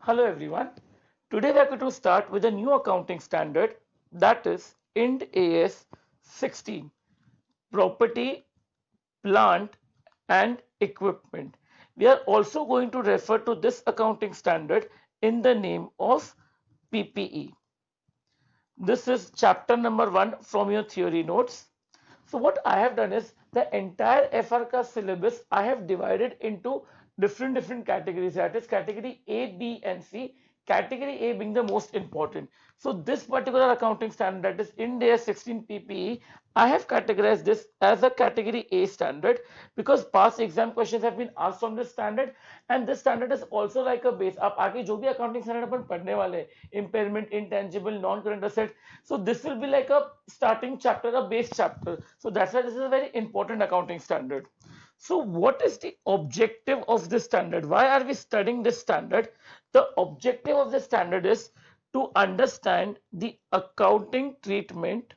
Hello everyone. Today we are going to start with a new accounting standard, that is IND AS 16, property, plant and equipment. We are also going to refer to this accounting standard in the name of PPE. This is chapter number 1 from your theory notes. So what I have done is the entire FR syllabus I have divided into different categories, that is category A, B and C, category A being the most important. So this particular accounting standard, that is IND AS 16 PPE, I have categorized this as a category A standard because past exam questions have been asked from this standard, and this standard is also like a base. आप आगे जो भी accounting standard अपन पढ़ने वाले impairment, intangible, non-current asset, so this will be like a starting chapter, a base chapter. So that's why this is a very important accounting standard. So what is the objective of this standard? Why are we studying this standard? The objective of this standard is to understand the accounting treatment,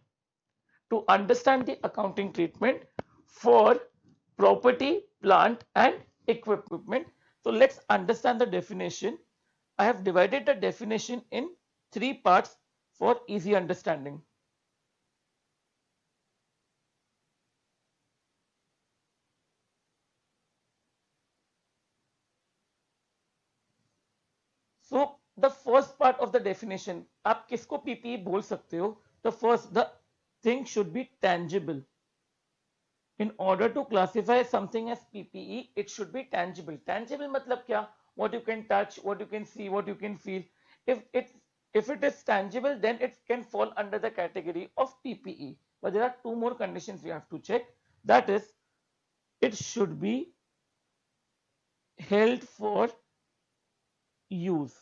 for property, plant and equipment. So let's understand the definition. I have divided the definition in three parts for easy understanding. So the first part of the definition, आप किसको PPE बोल सकते हो? The thing should be tangible. In order to classify something as PPE, it should be tangible. Tangible मतलब क्या? What you can touch, what you can see, what you can feel. If it is tangible, then it can fall under the category of PPE. But there are two more conditions we have to check. That is, it should be held for use.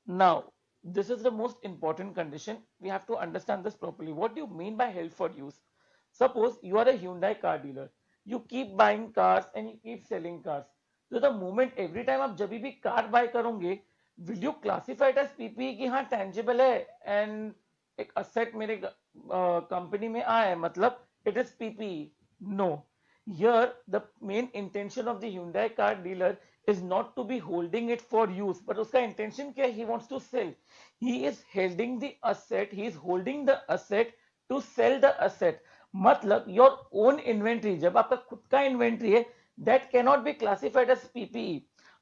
Now, this is the most important condition. We have to understand this properly. What do you mean by held for use? Suppose you are a Hyundai car dealer. You keep buying cars and you keep selling cars. So the moment every time आप जब भी car bye करोगे, will you classify it as PPE कि हाँ tangible है and एक asset मेरे company में आया है, मतलब it is PPE? No. Here the main intention of the Hyundai car dealer is not to be holding it for use, but उसका intention क्या है? He wants to sell. He is holding the asset. He is holding the asset to sell the asset. मतलब your own inventory, जब आपका खुद का inventory है, that cannot be classified as PPE.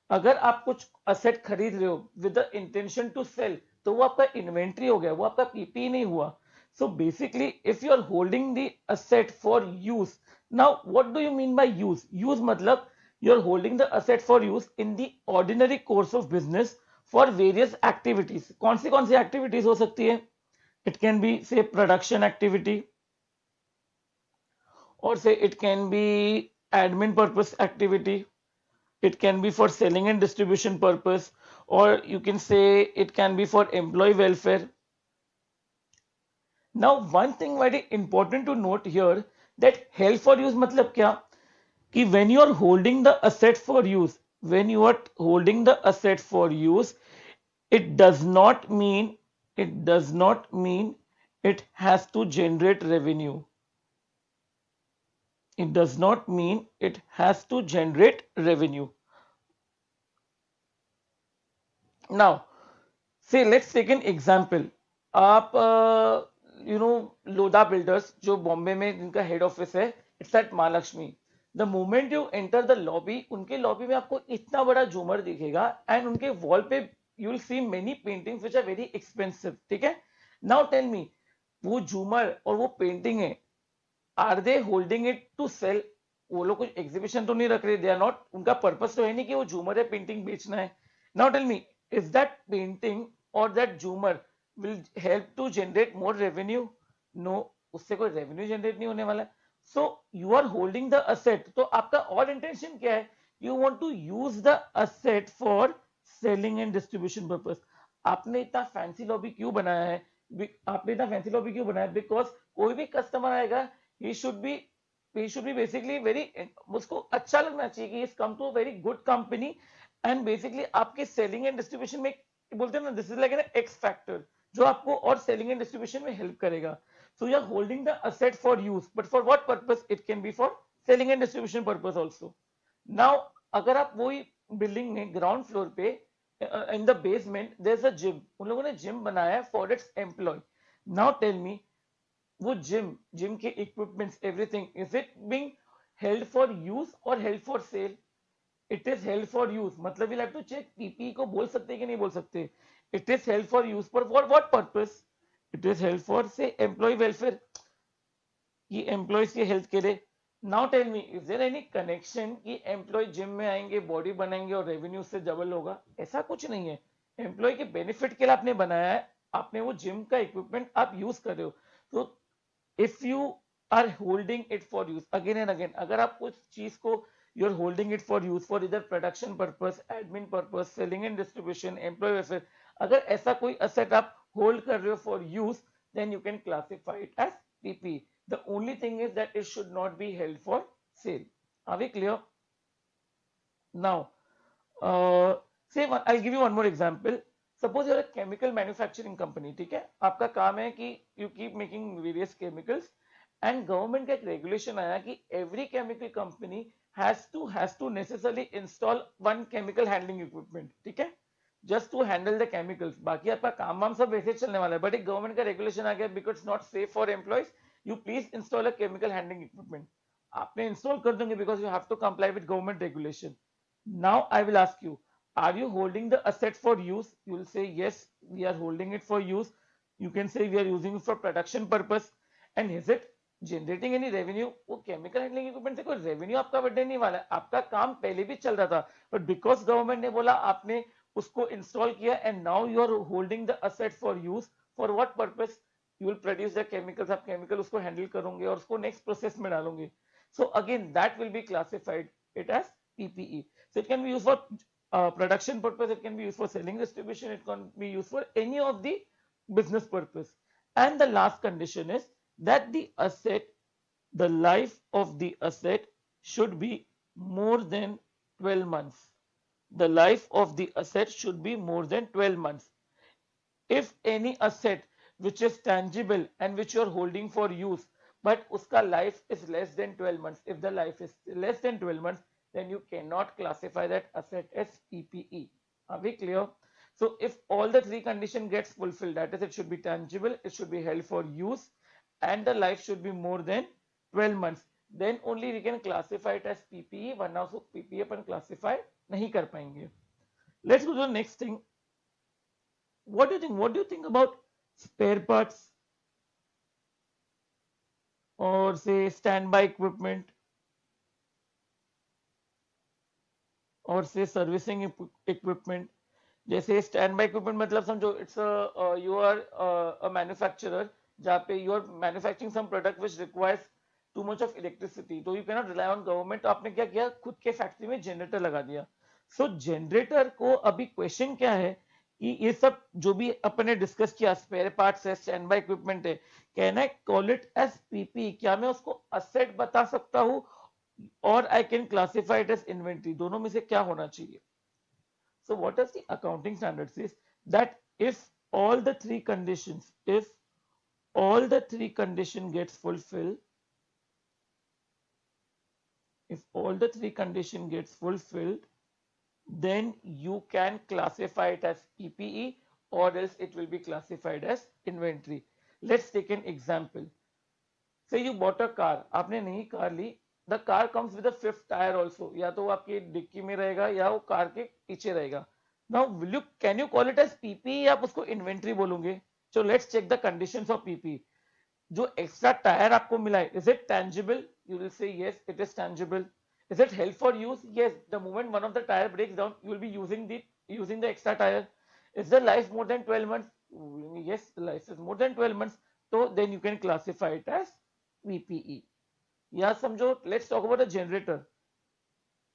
अगर आप कुछ asset खरीद रहे हो with the intention to sell, तो वो आपका inventory हो गया, वो आपका PPE नहीं हुआ. So basically, if you are holding the asset for use, now what do you mean by use? Use मतलब you are holding the asset for use in the ordinary course of business for various activities. कौन सी activities हो सकती है? It can be say production activity, or say it can be admin purpose activity, it can be for selling and distribution purpose, or you can say it can be for employee welfare. Now one thing very important to note here, that held for use मतलब क्या कि when you are holding the asset for use, when you are holding the asset for use, it does not mean it does not mean it has to generate revenue. It does not mean it has to generate revenue. Now, say let's take an example. आप Lodha builders जो बॉम्बे में जिनका head office है, it's at Mahalaxmi. The moment you enter the lobby, उनके lobby में आपको इतना बड़ा झूमर दिखेगा एंड उनके वॉल पे you will see many paintings which are very expensive. ठीक है, नाउ टेल मी, वो झूमर और वो पेंटिंग है, are they holding it to sell? वो लोग कुछ एग्जीबिशन तो नहीं रख रहे, दे आर नॉट, उनका पर्पस तो है नहीं कि वो झूमर है पेंटिंग बेचना है. Now tell me, is that painting और दैट झूमर will help to generate more revenue? No, उससे कोई रेवेन्यू जनरेट नहीं होने वाला. So you are holding the asset, तो आपका और इंटेंशन क्या है? You want to use the asset for selling and distribution purpose. आपने इतना फैंसी लॉबी क्यों बनाया है? बिकॉज कोई भी कस्टमर आएगा, he should be he should be basically very, उसको अच्छा लगना चाहिए कि he's come to a very good company, and basically आपके selling and distribution में बोलते हैं ना, this is like an X factor जो आपको और selling and distribution में help करेगा. So you are holding the asset for use, but for what purpose? It can be for selling and distribution purpose also. Now अगर आप वही building में ground floor पे in the basement there's a gym, उन लोगों ने gym बनाया है for its employee. Now tell me, वो जिम के equipments everything, is it being held for use और held for sale? It is held for use, मतलब we have to check PPE को बोल सकते कि नहीं बोल सकते. It is held for use for what purpose? It is held for say employ welfare, कि एम्प्लॉयज की हेल्थ के लिए. Now tell me, is there any connection कि एम्प्लॉय जिम में आएंगे, बॉडी बनाएंगे और रेवेन्यू से डबल होगा? ऐसा कुछ नहीं है. एम्प्लॉय के बेनिफिट के लिए आपने बनाया है, आपने वो जिम का इक्विपमेंट आप यूज कर रहे हो. तो if you are holding it for use again and again, अगर आप उस चीज को you are holding it for use for either production purpose, admin purpose, selling and distribution, employee welfare, अगर ऐसा कोई asset आप hold कर रहे हो for use, then you can classify it as PP. The only thing is that it should not be held for sale. Are we clear? Now, say I'll give you one more example. Suppose you're a chemical manufacturing company, ठीक है, आपका काम है कि you keep making various chemicals, and government का एक regulation आया कि every chemical company has to necessarily install one chemical handling equipment, ठीक है, just to handle the chemicals. बाकी आपका काम वाम सब वैसे चलने वाला है, but एक government का regulation आ गया because it's not safe for employees, you please install a chemical handling equipment. आपने install कर दोगे because you have to comply with government regulation. Now I will ask you, are you holding the asset for use? You will say yes, we are holding it for use. You can say we are using it for production purpose. And is it generating any revenue? वो chemical handling equipment से कोई revenue आपका बढ़ने नहीं वाला है, आपका काम पहले भी चल रहा था, but because government ने बोला आपने उसको install किया, and now you are holding the asset for use. For what purpose? You will produce the chemicals, आप chemical उसको handle करोगे और उसको next process में डालोगे. So again that will be classified it as PPE. So it can be used for production purpose, it can be used for selling distribution, it can be used for any of the business purpose. And the last condition is that the life of the asset should be more than 12 months. The life of the asset should be more than 12 months. If any asset which is tangible and which you are holding for use, but uska life is less than 12 months, if the life is less than 12 months, then you cannot classify that asset as PPE. Are we clear? So if all the three condition gets fulfilled, that is, it should be tangible, it should be held for use, and the life should be more than 12 months, then only we can classify it as PPE. वरना उसको PPE अपन classify नहीं कर पाएंगे. Let's go to the next thing. What do you think? What do you think about spare parts or say standby equipment or say servicing equipment? जैसे stand bye equipment मतलब समझो it's you are a manufacturer जहाँ पे you are manufacturing some product which requires too much of electricity, तो you can not rely on government. तो आपने क्या किया, खुद के फैक्ट्री में जनरेटर लगा दिया. सो जनरेटर को अभी क्वेश्चन क्या है कि ये सब जो भी अपने डिस्कस किया, स्पेयर पार्ट्स है, स्टैंड बाय इक्विपमेंट है, can I call it as PP? क्या मैं उसको असेट बता सकता हूँ और I can classify it as inventory? दोनों में से क्या होना चाहिए? So what does the accounting standard says? That if all the three conditions, if all the three condition gets fulfilled, if all the three condition gets fulfilled, then you can classify it as PPE or else it will be classified as inventory. Let's take an example. Say you bought a car, आपने नई car ली, the car comes with a fifth tire also, या तो वो आपकी dicky में रहेगा या वो कार के पीछे रहेगा. Now can you call it as PP या आप उसको इन्वेंट्री बोलोगे? So let's check the conditions of PP. जो एक्स्ट्रा टायर आपको मिला है, is it tangible? You will say yes, it is tangible. Is it held for use? Yes, the moment one of the tire breaks down, you will be using the extra tire. Is the life more than 12 months? Yes, the life is more than 12 months. So then you can classify it as PPE. या समझो, let's talk about a generator.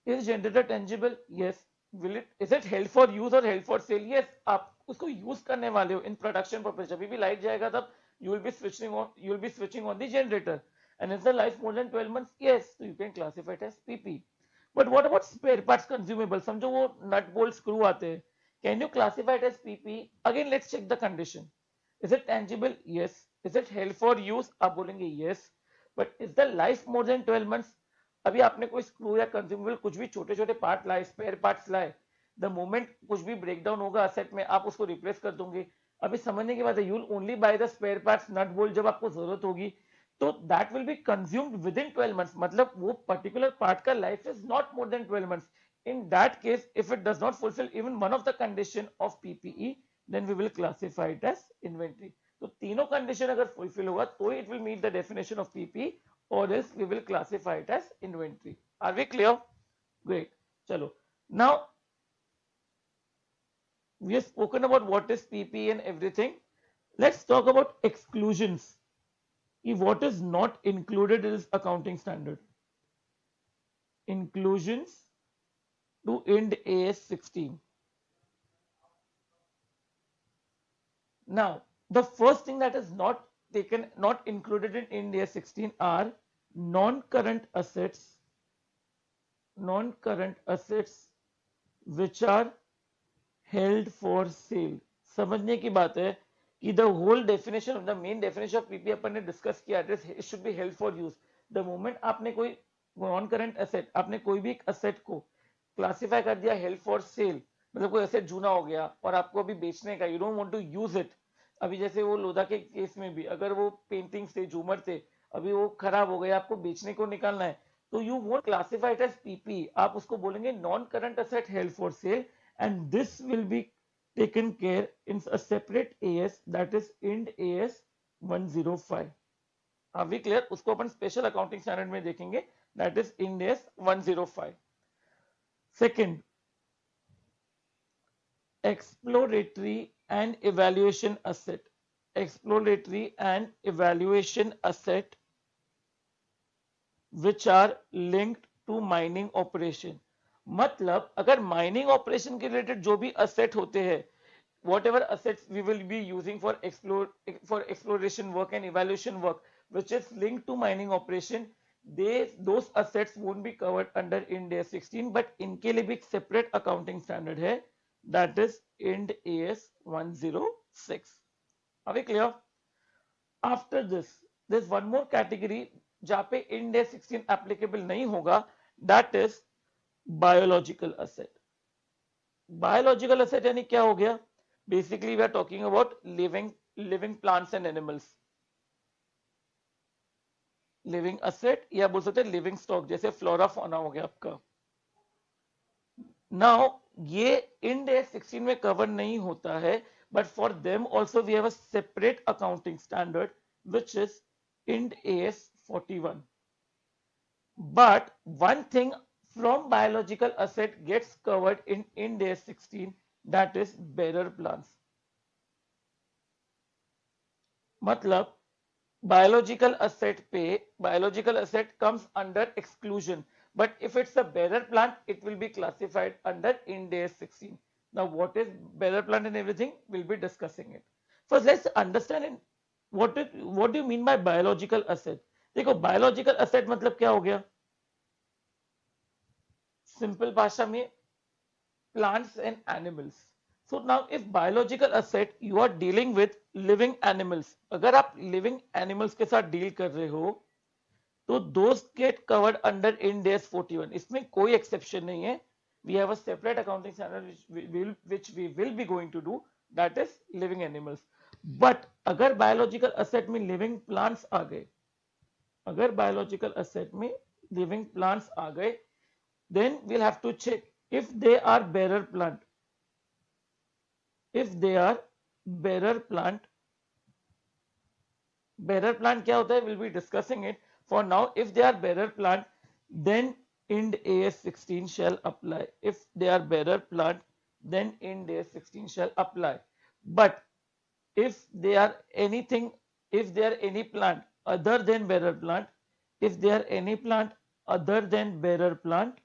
Is generator tangible? Yes. Will it, is it held for use or held for sale? Yes. आप उसको use करने वाले हो in production purpose. जब भी light जाएगा तब you will be switching on the generator. And is the life more than 12 months? Yes. So you can classify it as PP. But what about spare parts consumable? समझो वो nut bolt screw आते हैं. Can you classify it as PP? Again, let's check the condition. Is it tangible? Yes. Is it held for use? आप बोलेंगे yes. But is the life more than 12 months? अभी आपने कोई screw या consumable कुछ भी छोटे छोटे पार्ट लाए, स्पेयर पार्ट्स लाए, द मोमेंट कुछ भी ब्रेक डाउन होगा असेट में आप उसको रिप्लेस कर दोगे। अभी समझने की बात है, you will only buy the spare parts nut bolt जब आपको जरूरत होगी, तो that will be consumed within 12 months, मतलब वो पर्टिकुलर पार्ट का life is not more than 12 months. In that case, if it does not fulfill even one of the condition of PPE, then we will classify it as inventory. तो तीनों condition अगर fulfil होगा तो it will meet the definition of PPE, or else we will classify it as inventory. Are we clear? Great. चलो. Now we have spoken about what is PPE and everything. Let's talk about exclusions. What is not included in this accounting standard? Inclusions to Ind AS 16. Now, the first thing that is not taken, not included in Ind AS 16 are non-current assets which are held for sale. समझने की बात है कि the whole definition of the main definition of PPE अपन ने discuss किया, it should be held for use. The moment आपने कोई non current asset, आपने कोई भी एक एसेट को क्लासिफाई कर दिया हेल्ड फॉर सेल, मतलब कोई एसेट जूना हो गया और आपको अभी बेचने का, you don't want to use it. अभी जैसे वो लोधा के केस में भी अगर वो पेंटिंग्स थे, झूमर थे, अभी वो खराब हो गए, आपको बेचने को निकालना है, तो you won't classify it as PP, आप उसको बोलेंगे non current asset held for sale, and this will be taken care in a separate AS, that is Ind AS 105. Are we clear? उसको अपन स्पेशल अकाउंटिंग स्टैंडर्ड में देखेंगे, that is Ind AS 105. Second, exploratory and evaluation asset. Exploratory and evaluation asset which are linked to mining operation. मतलब अगर mining operation के related जो भी asset होते हैं, whatever assets we will be using for exploration work and evaluation work which is linked to mining operation, those assets won't be covered under Ind AS 16, but इनके लिए भी एक separate accounting standard है, that is Ind AS 106. Are we clear? After this, there's one more category जहाँ पे Ind AS 16 applicable नहीं होगा, that is biological asset. Biological asset यानी क्या हो गया? Basically we are talking about living plants and animals. Living asset या बोल सकते हैं लिविंग स्टॉक, जैसे फ्लोरा फौना हो गया आपका। नाउ ये इंड एस 16 में कवर नहीं होता है, but for them also we have a separate accounting standard which is Ind AS 41. But one thing from biological asset gets covered in Ind AS 16, that is bearer plants. मतलब biological asset comes under exclusion, but if it's a bearer plant it will be classified under Ind AS 16. Now what is bearer plant and everything, we'll be discussing it. First let's understand what do you mean by biological asset. देखो biological asset मतलब क्या हो गया, simple भाषा में plants and animals. So now if biological asset you are dealing with living animals, अगर आप living animals के साथ डील कर रहे हो तो those get covered under Ind AS 41. इसमें कोई एक्सेप्शन नहीं है. We have a separate accounting standard which we will be going to do, that is living animals. But अगर biological asset में living plants आ गए, अगर biological asset में living plants आ गए, then we'll have to check if they are bearer plant. If they are bearer plant क्या होता है, we'll be discussing it. For now, if they are bearer plant, then Ind AS 16 shall apply. If they are bearer plant, then Ind AS 16 shall apply. But if they are anything, if they are any plant other than bearer plant, if they are any plant other than bearer plant,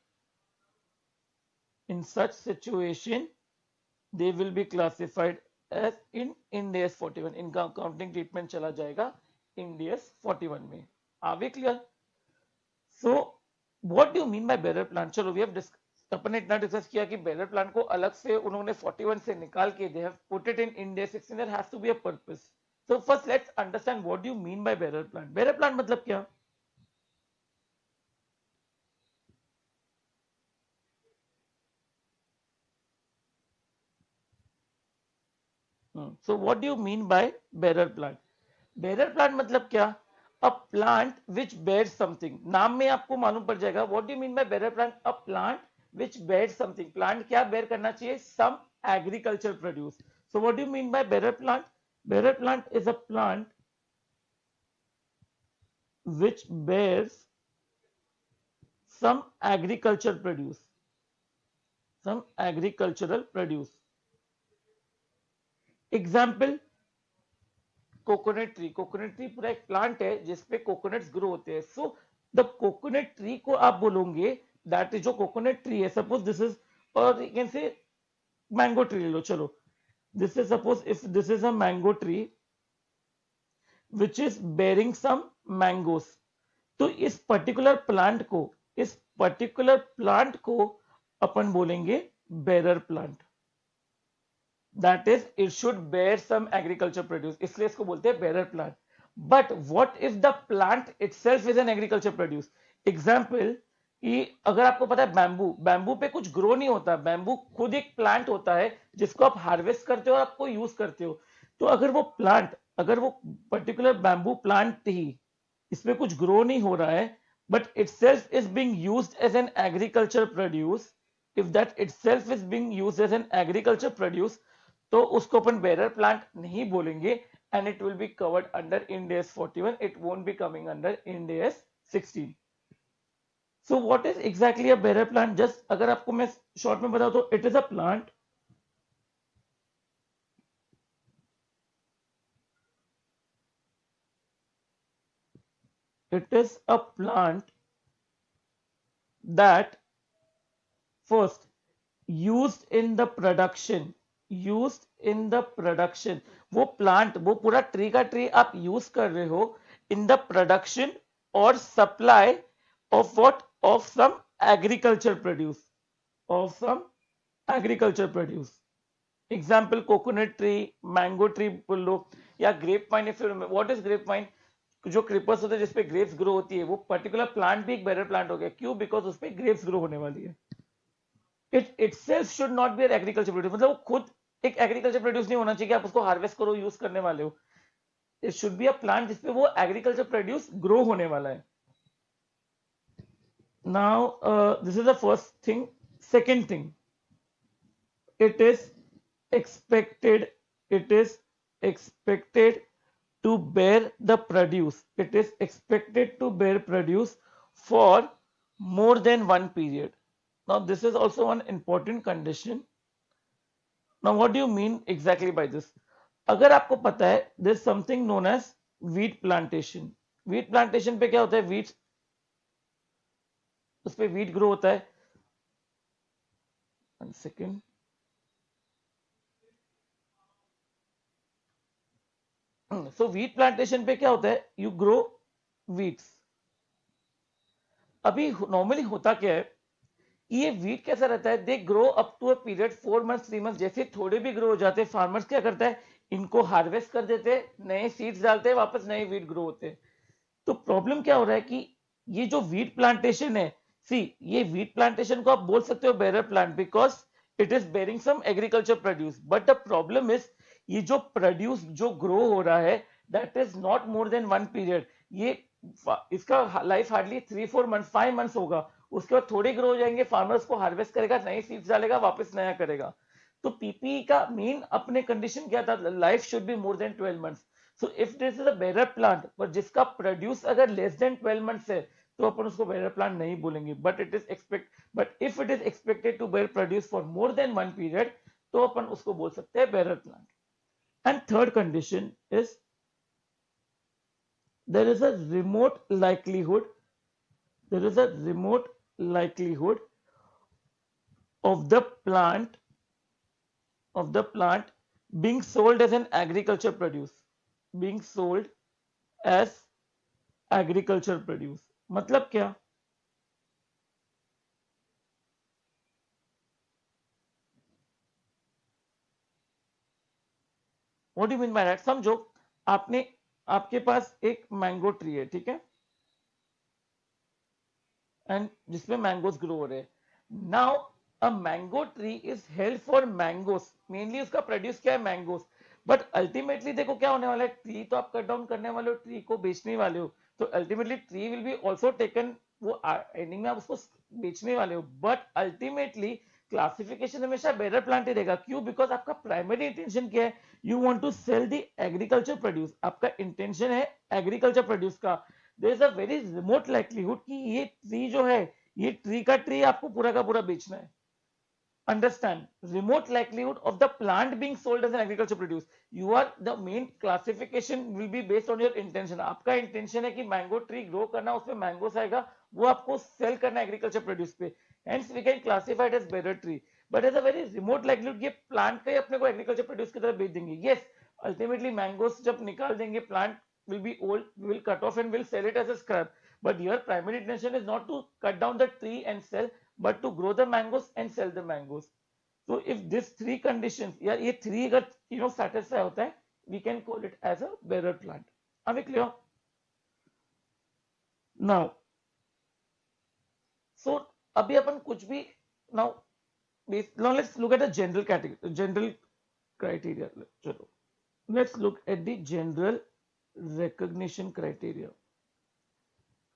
in such situation they will be classified as in Ind AS 41. इनका accounting treatment चला जाएगा Ind AS 41 में. Are we clear? So what do you mean by bearer plant? चलो we have अपन ने इतना discuss किया कि bearer plant को अलग से उन्होंने 41 से निकाल के they have put it in Ind AS 16. There has to be a purpose. So first let's understand what do you mean by bearer plant. Bearer plant मतलब क्या? So what do you mean by bearer plant? Bearer plant मतलब क्या? A plant which bear something. नाम में आपको मालूम पड़ जाएगा what do you mean by bearer plant. A plant which bear something. Plant क्या बेयर करना चाहिए? Some agriculture produce. So what do you mean by bearer plant? Bearer plant is a plant which bears some agriculture produce, some agricultural produce. Example, coconut tree. Coconut tree पूरा एक plant है जिसपे coconuts grow होते हैं। So the coconut tree को आप बोलोगे that is जो कोकोनट ट्री है, सपोज दिस इज, और you can say mango tree ले लो, चलो this is, suppose if this is a mango tree which is bearing some mangoes, तो इस पर्टिकुलर प्लांट को, इस पर्टिकुलर प्लांट को अपन बोलेंगे bearer plant. That is it should bear some agriculture produce, इसलिए इसको बोलते हैं bearer plant. But what if the plant itself is an agriculture produce? Example, कि अगर आपको पता है बैम्बू, बैम्बू पे कुछ ग्रो नहीं होता, बैम्बू खुद एक प्लांट होता है जिसको आप हार्वेस्ट करते हो और आपको यूज करते हो। तो अगर वो प्लांट, अगर वो पर्टिकुलर बैम्बू प्लांट ही, इसमें कुछ ग्रो नहीं हो रहा है, but itself is being used as an agriculture produce, if that itself is being used as an agriculture produce, तो उसको अपन बेरर प्लांट नहीं बोलेंगे, and it will be covered under end AS 41, it won't be coming under end S 16। So what is exactly a bearer plant? Just अगर आपको मैं short में बताऊं तो it is a plant it is a plant that first used in the production, used in the production, वो plant, वो पूरा tree का ट्री आप यूज कर रहे हो इन द प्रोडक्शन और supply of what, of some agriculture produce, of some agriculture produce. Example, coconut tree, mango tree बोल लो, या grape vine. If what is grape vine? जो क्रीपर्स होते हैं जिसपे ग्रेप्स ग्रो होती है, वो पर्टिकुलर प्लांट भी एक बेरर प्लांट हो गया। क्यों? बिकॉज उस पर ग्रेप्स ग्रो होने वाली है। It itself should not be agriculture produce, मतलब वो खुद एक एग्रीकल्चर प्रोड्यूस नहीं होना चाहिए कि आप उसको हार्वेस्ट करो, यूज करने वाले हो। It should be a plant जिसपे वो एग्रीकल्चर प्रोड्यूस ग्रो होने वाला है। Now this is the first thing. Second thing, it is expected, it is expected to bear the produce, it is expected to bear produce for more than one period. Now this is also one important condition. Now what do you mean exactly by this? अगर आपको पता है there is something known as wheat plantation, wheat plantation पे क्या होता है, wheat, उस पे wheat grow होता है। one second, so wheat plantation पे क्या होता है, यू ग्रो वीट्स। अभी नॉर्मली होता क्या है, ये वीट कैसा रहता है, they grow up to a period 4 months 3 months, जैसे थोड़े भी ग्रो हो जाते हैं, फार्मर्स क्या करता है, इनको हार्वेस्ट कर देते हैं, नए सीड्स डालते हैं, वापस नए वीट ग्रो होते हैं। तो प्रॉब्लम क्या हो रहा है कि ये जो वीट प्लांटेशन है, सी ये वीट प्लांटेशन को आप बोल सकते हो bearer plant because it is bearing some agriculture produce, but the problem is ये जो प्रोड्यूस जो ग्रो हो रहा है that is not more than one period. ये इसका लाइफ हार्डली 3 4 मंथ्स 5 मंथ्स होगा, उसके बाद थोड़े ग्रो हो जाएंगे, फार्मर्स को हार्वेस्ट करेगा, नए सीड्स डालेगा, वापस नया करेगा। तो पीपीई का मेन अपने कंडीशन क्या था, life should be more than 12 months. So if this is a bearer plant पर जिसका प्रोड्यूस अगर लेस देन 12 मंथ्स है, तो अपन उसको बेरर प्लांट नहीं बोलेंगे। But it is expect, but if it is expected to bear produce for more than one period, तो अपन उसको बोल सकते हैं bearer plant. And third condition is there is a remote likelihood, there is a remote likelihood of the plant, of the plant being sold as an agriculture produce, being sold as agriculture produce। मतलब क्या, what do mean by that? समझो, आपने, आपके पास एक mango tree है, ठीक है, and जिसमें मैंगोस ग्रो हो रहे हैं। Now a mango tree is held for mangoes, mainly उसका प्रोड्यूस क्या है, मैंगोस। बट अल्टीमेटली देखो क्या होने वाला है, ट्री तो आप कट डाउन करने वाले हो, ट्री को बेचने वाले हो, तो ultimately tree will be also taken, वो एंडिंग में आप उसको बेचने वाले हो, बट अल्टीमेटली क्लासिफिकेशन हमेशा बेटर प्लांट ही रहेगा। क्यों? बिकॉज आपका प्राइमरी इंटेंशन क्या है, you want to sell the agriculture produce, आपका इंटेंशन है एग्रीकल्चर प्रोड्यूस का। There is a very remote likelihood कि ये ट्री जो है, ये ट्री का ट्री आपको पूरा का पूरा बेचना है। Understand, remote likelihood of the plant being sold as an agriculture produce. You are the main classification will be based on your intention. आपका intention है कि मैंगो ट्री ग्रो करना, उसमें मैंगोस आएगा, वो आपको सेल करना एग्रीकल्चर प्रोड्यूस पे, hence we can classify it as better tree, but as a very remote likelihood ये प्लांट का ही अपने को एग्रीकल्चर प्रोड्यूस की तरफ बेच देंगे। yes, ultimately mangoes जब निकाल देंगे, plant will be old, we will cut off and will sell it as a scrap, but your primary intention is not to cut down the tree and sell, but to grow the mangoes and sell the mangoes. So if this three conditions, या ये three अगर satisfy होता है, we can call it as a bearer plant. Are we clear? Now, so अभी अपन कुछ भी now let's look at the general category, general criteria. चलो, let's look at the general recognition criteria.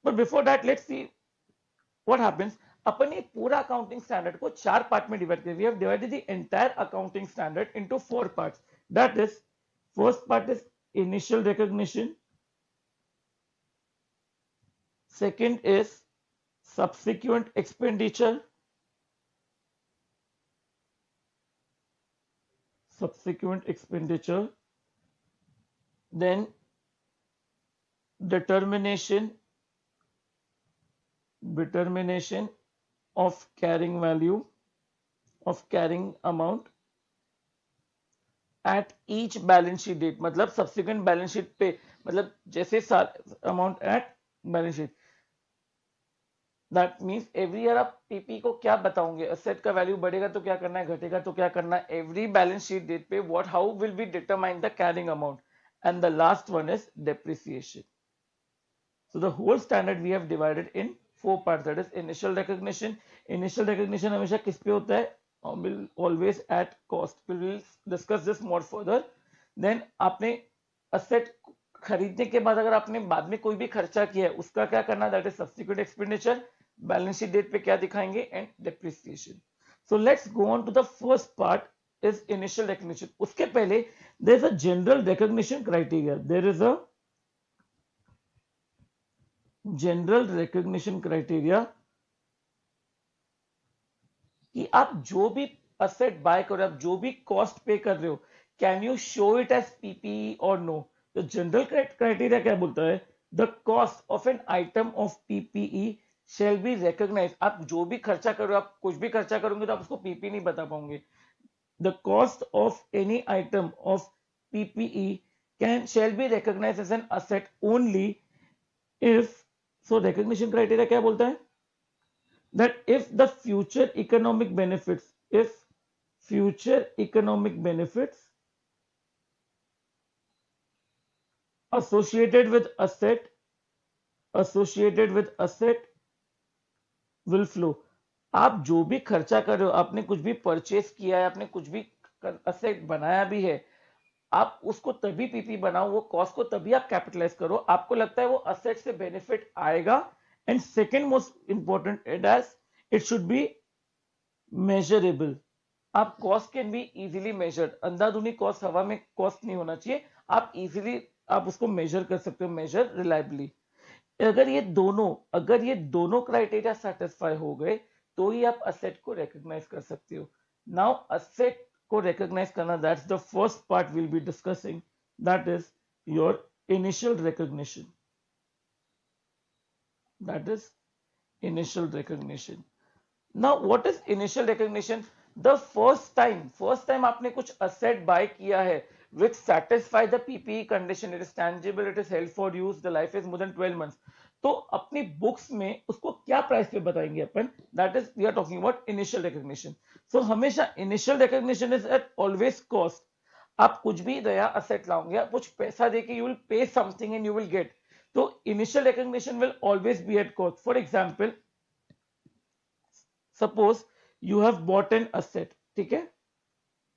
But before that, let's see what happens. अपन ये पूरा accounting standard को चार part में divide किया। We have divided the entire accounting standard into four parts. That is, first part is initial recognition, second is subsequent expenditure, then determination of carrying value, of carrying amount at each balance sheet date, मतलब subsequent balance sheet पे, मतलब जैसे amount at balance sheet. That means every year आप PP को क्या बताओगे, asset का value बढ़ेगा तो क्या करना है, घटेगा तो क्या करना है, एवरी बैलेंस शीट डेट पे what how will be determine the carrying amount. And the last one is depreciation. So the whole standard we have divided in four parts. That is initial recognition. Initial recognition हमेशा किस पे होता है? Will always at cost. We will discuss this more further. Then आपने asset खरीदने के बाद अगर आपने बाद में कोई भी खर्चा किया है, उसका क्या करना? That is subsequent expenditure. Balance sheet date पे क्या दिखाएंगे? And depreciation. So let's go on to the first part is initial recognition. उसके पहले there is a general recognition criteria. There is a general recognition criteria कि आप जो भी asset buy कर रहे हो, आप जो भी कॉस्ट पे कर रहे हो, can you show it as PPE और नो। तो जनरल क्राइटेरिया क्या बोलता है? The cost of an item of PPE shall be recognise. आप जो भी खर्चा कर रहे हो, आप कुछ भी खर्चा करोगे तो आप उसको पीपी नहीं बता पाओगे। The cost of any item of PPE can shall be recognise as an asset only if, so recognition criteria क्या बोलता है? That if the future economic benefits associated with asset will flow। आप जो भी खर्चा कर रहे हो, आपने कुछ भी परचेस किया है, आपने कुछ भी असेट बनाया भी है, आप उसको तभी पीपी बनाओ, वो कॉस्ट को तभी आप कैपिटलाइज करो, आपको लगता है वो असेट से बेनिफिट आएगा। And second most important it as it should be measurable. आप cost can be easily measured, अंधाधुनी कॉस्ट, हवा में कॉस्ट नहीं होना चाहिए, आप इजीली आप उसको मेजर कर सकते हो, मेजर रिलायबली। अगर ये दोनों क्राइटेरिया सेटिस्फाई हो गए तो ही आप असेट को रिकॉग्नाइज कर सकते हो। नाउ असेट को रिकॉग्नाइज करना, that's the first part will be discussing, that is your initial recognition. That is initial recognition. Now what is initial recognition? The first time आपने कुछ असेट बाय किया है which satisfy the PPE condition, it is tangible, it is held for use, the life is more than 12 months, तो अपनी books में उसको क्या price पे बताएंगे अपन? That is we are talking about initial recognition. So हमेशा initial recognition is at always cost. आप कुछ भी नया असेट लाओगे, आप कुछ पैसा देके you will pay something and you will get, तो initial recognition will always be at cost. For example, suppose you have bought an asset, ठीक है,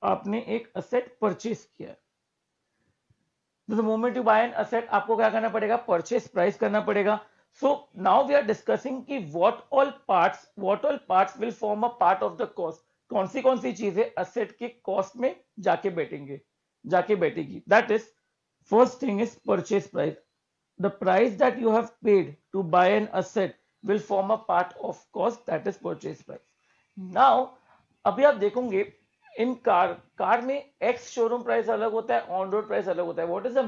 आपने एक असेट परचेज किया, the moment you buy an asset आपको क्या करना पड़ेगा, परचेस प्राइस करना पड़ेगा. So now we are discussing कि what all parts will form a part of the cost. कौन सी चीजें असेट के कॉस्ट में जाके बैठेगी. That is, first thing is purchase price. The price that you have paid to buy an asset will form a part of cost, that is purchase price. Now अभी आप देखोगे इन कार में ex showroom price अलग होता है, on road price अलग होता है. What is the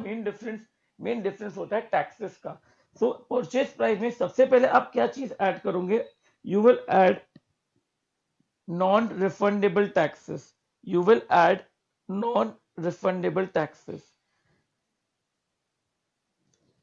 main difference होता है टैक्सेस का. सो परचेज प्राइस में सबसे पहले आप क्या चीज ऐड करोगे, you will add non refundable taxes. You will add non refundable taxes.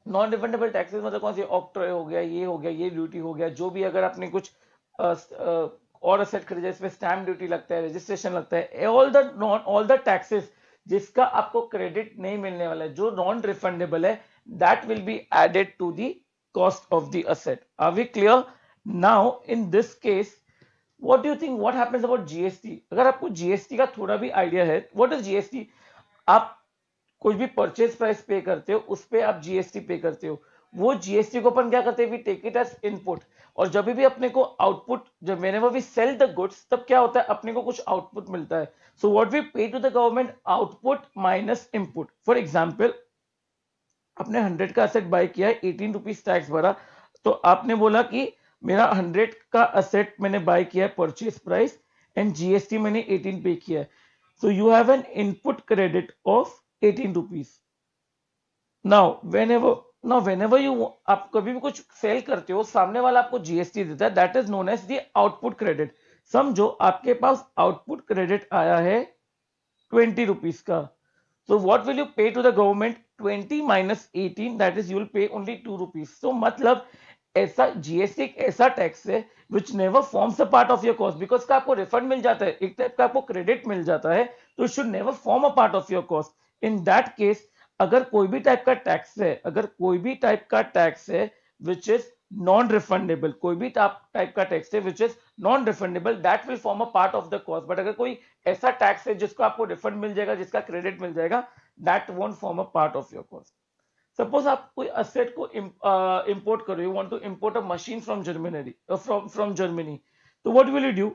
Non refundable taxes मतलब कौन सी, ऑक्ट्रॉय हो गया, ये ड्यूटी हो गया, जो भी अगर आपने कुछ और असेट खरीदा इसमें स्टैम्प ड्यूटी लगता है, रजिस्ट्रेशन लगता है, ऑल द टैक्सेस जिसका आपको क्रेडिट नहीं मिलने वाला है, जो नॉन रिफंडेबल है, that will be added to the cost of the asset. Are we clear? Now in this case what do you think what happens about GST. अगर आपको जीएसटी का थोड़ा भी आइडिया है, व्हाट इज जीएसटी. आप कोई भी परचेज प्राइस पे करते हो उस पे आप जीएसटी पे करते हो. वो जीएसटी को अपन क्या करते हैं, we take it as input. और जब भी अपने को आउटपुट, जब whenever we sell the goods, तब क्या होता है, अपने को कुछ आउटपुट मिलता है. So what we pay to the government, output minus input. For example आपने 100 का असेट बाय किया है, 18 रुपीज टैक्स भरा, तो आपने बोला कि मेरा 100 का असेट मैंने बाय किया है परचेज प्राइस एंड जीएसटी मैंने 18 पे किया है. So you have an input credit of 18 rupees. Now whenever you आप कभी भी कुछ सेल करते हो, सामने वाला आपको जीएसटी देता है, that is known as the output credit. समझो आपके पास आउटपुट क्रेडिट आया है 20 रुपीज का. So what will you pay to the government? 20 minus 18, that is you will pay only 2 rupees. So मतलब ऐसा जीएसटी एक ऐसा टैक्स है which never forms a part of your cost, because का आपको रिफंड मिल जाता है, एक टाइप का आपको क्रेडिट मिल जाता है, तो it should never form a part of your cost. In that case अगर कोई भी टाइप का टैक्स है, which is नॉन रिफंडेबल, कोई भी टाइप का टैक्स है which is non refundable, that will form a part of the cost. But अगर कोई ऐसा टैक्स है जिसको आपको रिफंड मिल जाएगा, जिसका क्रेडिट मिल जाएगा, that won't form a part of your cost. Suppose आप कोई असेट को इंपोर्ट करो, you want to import a machine from Germany, तो व्हाट विल यू डू,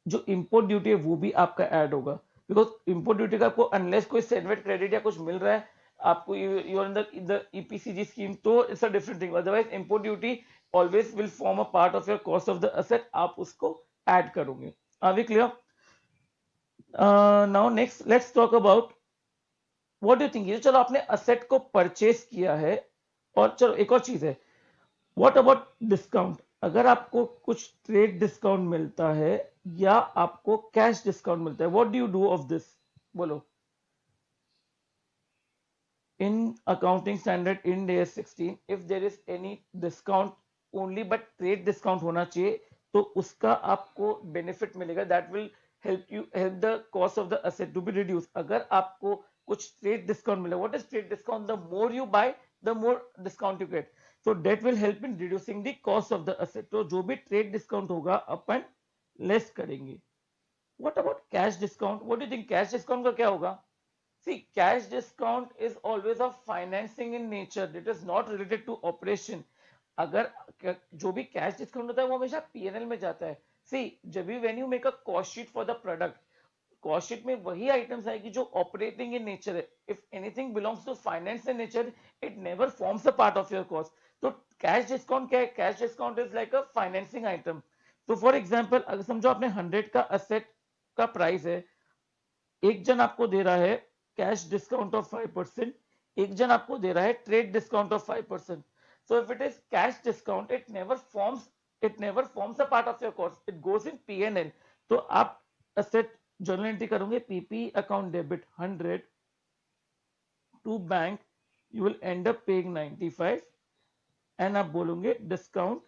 जो इंपोर्ट ड्यूटी है वो भी आपका ऐड होगा. बिकॉज इंपोर्ट ड्यूटी का आपको अनलेस कोई सेनवेट क्रेडिट या कुछ मिल रहा है, आपको you are in the EPCG scheme, तो it's a different thing. Otherwise import duty always will form a part of your cost of the asset, आप उसको ऐड करोगे. Are we clear? Now next let's talk about what do think. ये चलो आपने asset को purchase किया है, और चलो एक और चीज है, व्हाट अबाउट डिस्काउंट. अगर आपको कुछ ट्रेड डिस्काउंट मिलता है या आपको कैश डिस्काउंट मिलता है, what do you do of this, बोलो. In accounting standard in AS 16 if there is any discount only but trade discount होना चाहिए, तो उसका आपको बेनिफिट मिलेगा, that will help the cost of the asset to be reduce. अगर आपको कुछ ट्रेड डिस्काउंट मिला, what is trade discount, the more you buy the more discount you get, so that will help in reducing the cost of the asset. तो जो भी trade discount होगा अपन less करेंगे. what about cash discount? what do you think cash discount का क्या होगा? see, cash discount is always a financing in nature, it is not related to operation. अगर जो भी कैश डिस्काउंट होता है वो हमेशा पीएनएल में जाता है. see, जब भी when you make a cost sheet for the product, cost sheet में वही आइटम्स आएगी जो ऑपरेटिंग इन नेचर है. If anything belongs to finance in nature, it never forms a part of your cost. तो cash discount क्या है? Cash discount is like a financing item. तो for example अगर समझो आपने 100 का असेट का प्राइस है, एक जन आपको दे रहा है कैश डिस्काउंट ऑफ 5%, एक जन आपको दे रहा है trade discount of 5%. So if it is cash discount, it never forms a part of your cost, it goes in PNL. तो आप असेट जर्नल एंट्री करोगे, PP account debit 100 to bank, you will end up paying 95 and आप बोलोगे discount,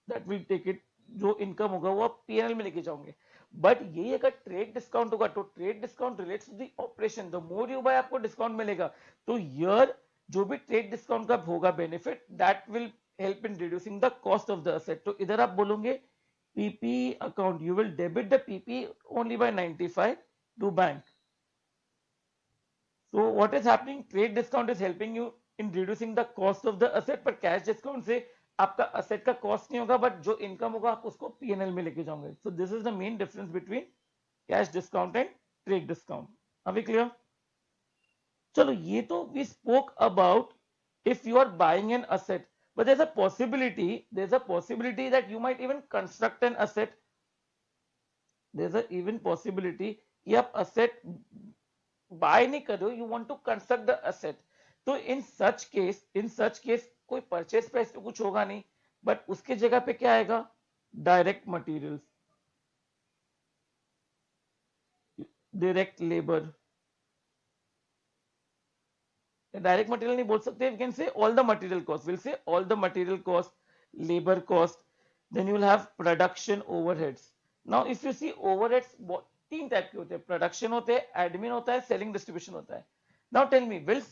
that will take it, जो income होगा वो आप PNL में लेके जाओगे. बट यही अगर ट्रेड डिस्काउंट होगा, तो trade discount relates to the operation, the more you buy आपको डिस्काउंट मिलेगा. तो हियर जो भी ट्रेड डिस्काउंट का होगा benefit, that will help in reducing the cost of the asset. तो इधर आप बोलोगे PP account, you will debit the PP only by 95 to bank. So what is happening? Trade discount is helping you in reducing the cost of the asset, पर cash discount से आपका asset का cost नहीं होगा, but जो income होगा आप उसको P&L में लेके जाओगे. So this is the main difference between cash discount and trade discount. Are we clear? चलो ये तो we spoke about if you are buying an asset, but there's a possibility that you might even construct an asset. There's a even possibility कि आप asset bye नहीं कर रहे हो, you want to construct the asset. तो in such case कोई purchase price तो कुछ होगा नहीं, बट उसके जगह पे क्या आएगा? Direct materials, direct labour. Direct material नहीं बोल सकते, we can say all the material cost. Will say all the material cost, labour cost. Then you will have production overheads. Now if you see overheads तीन type के होते हैं. Production होते हैं, admin होता है, सेलिंग डिस्ट्रीब्यूशन होता है. Now tell me, will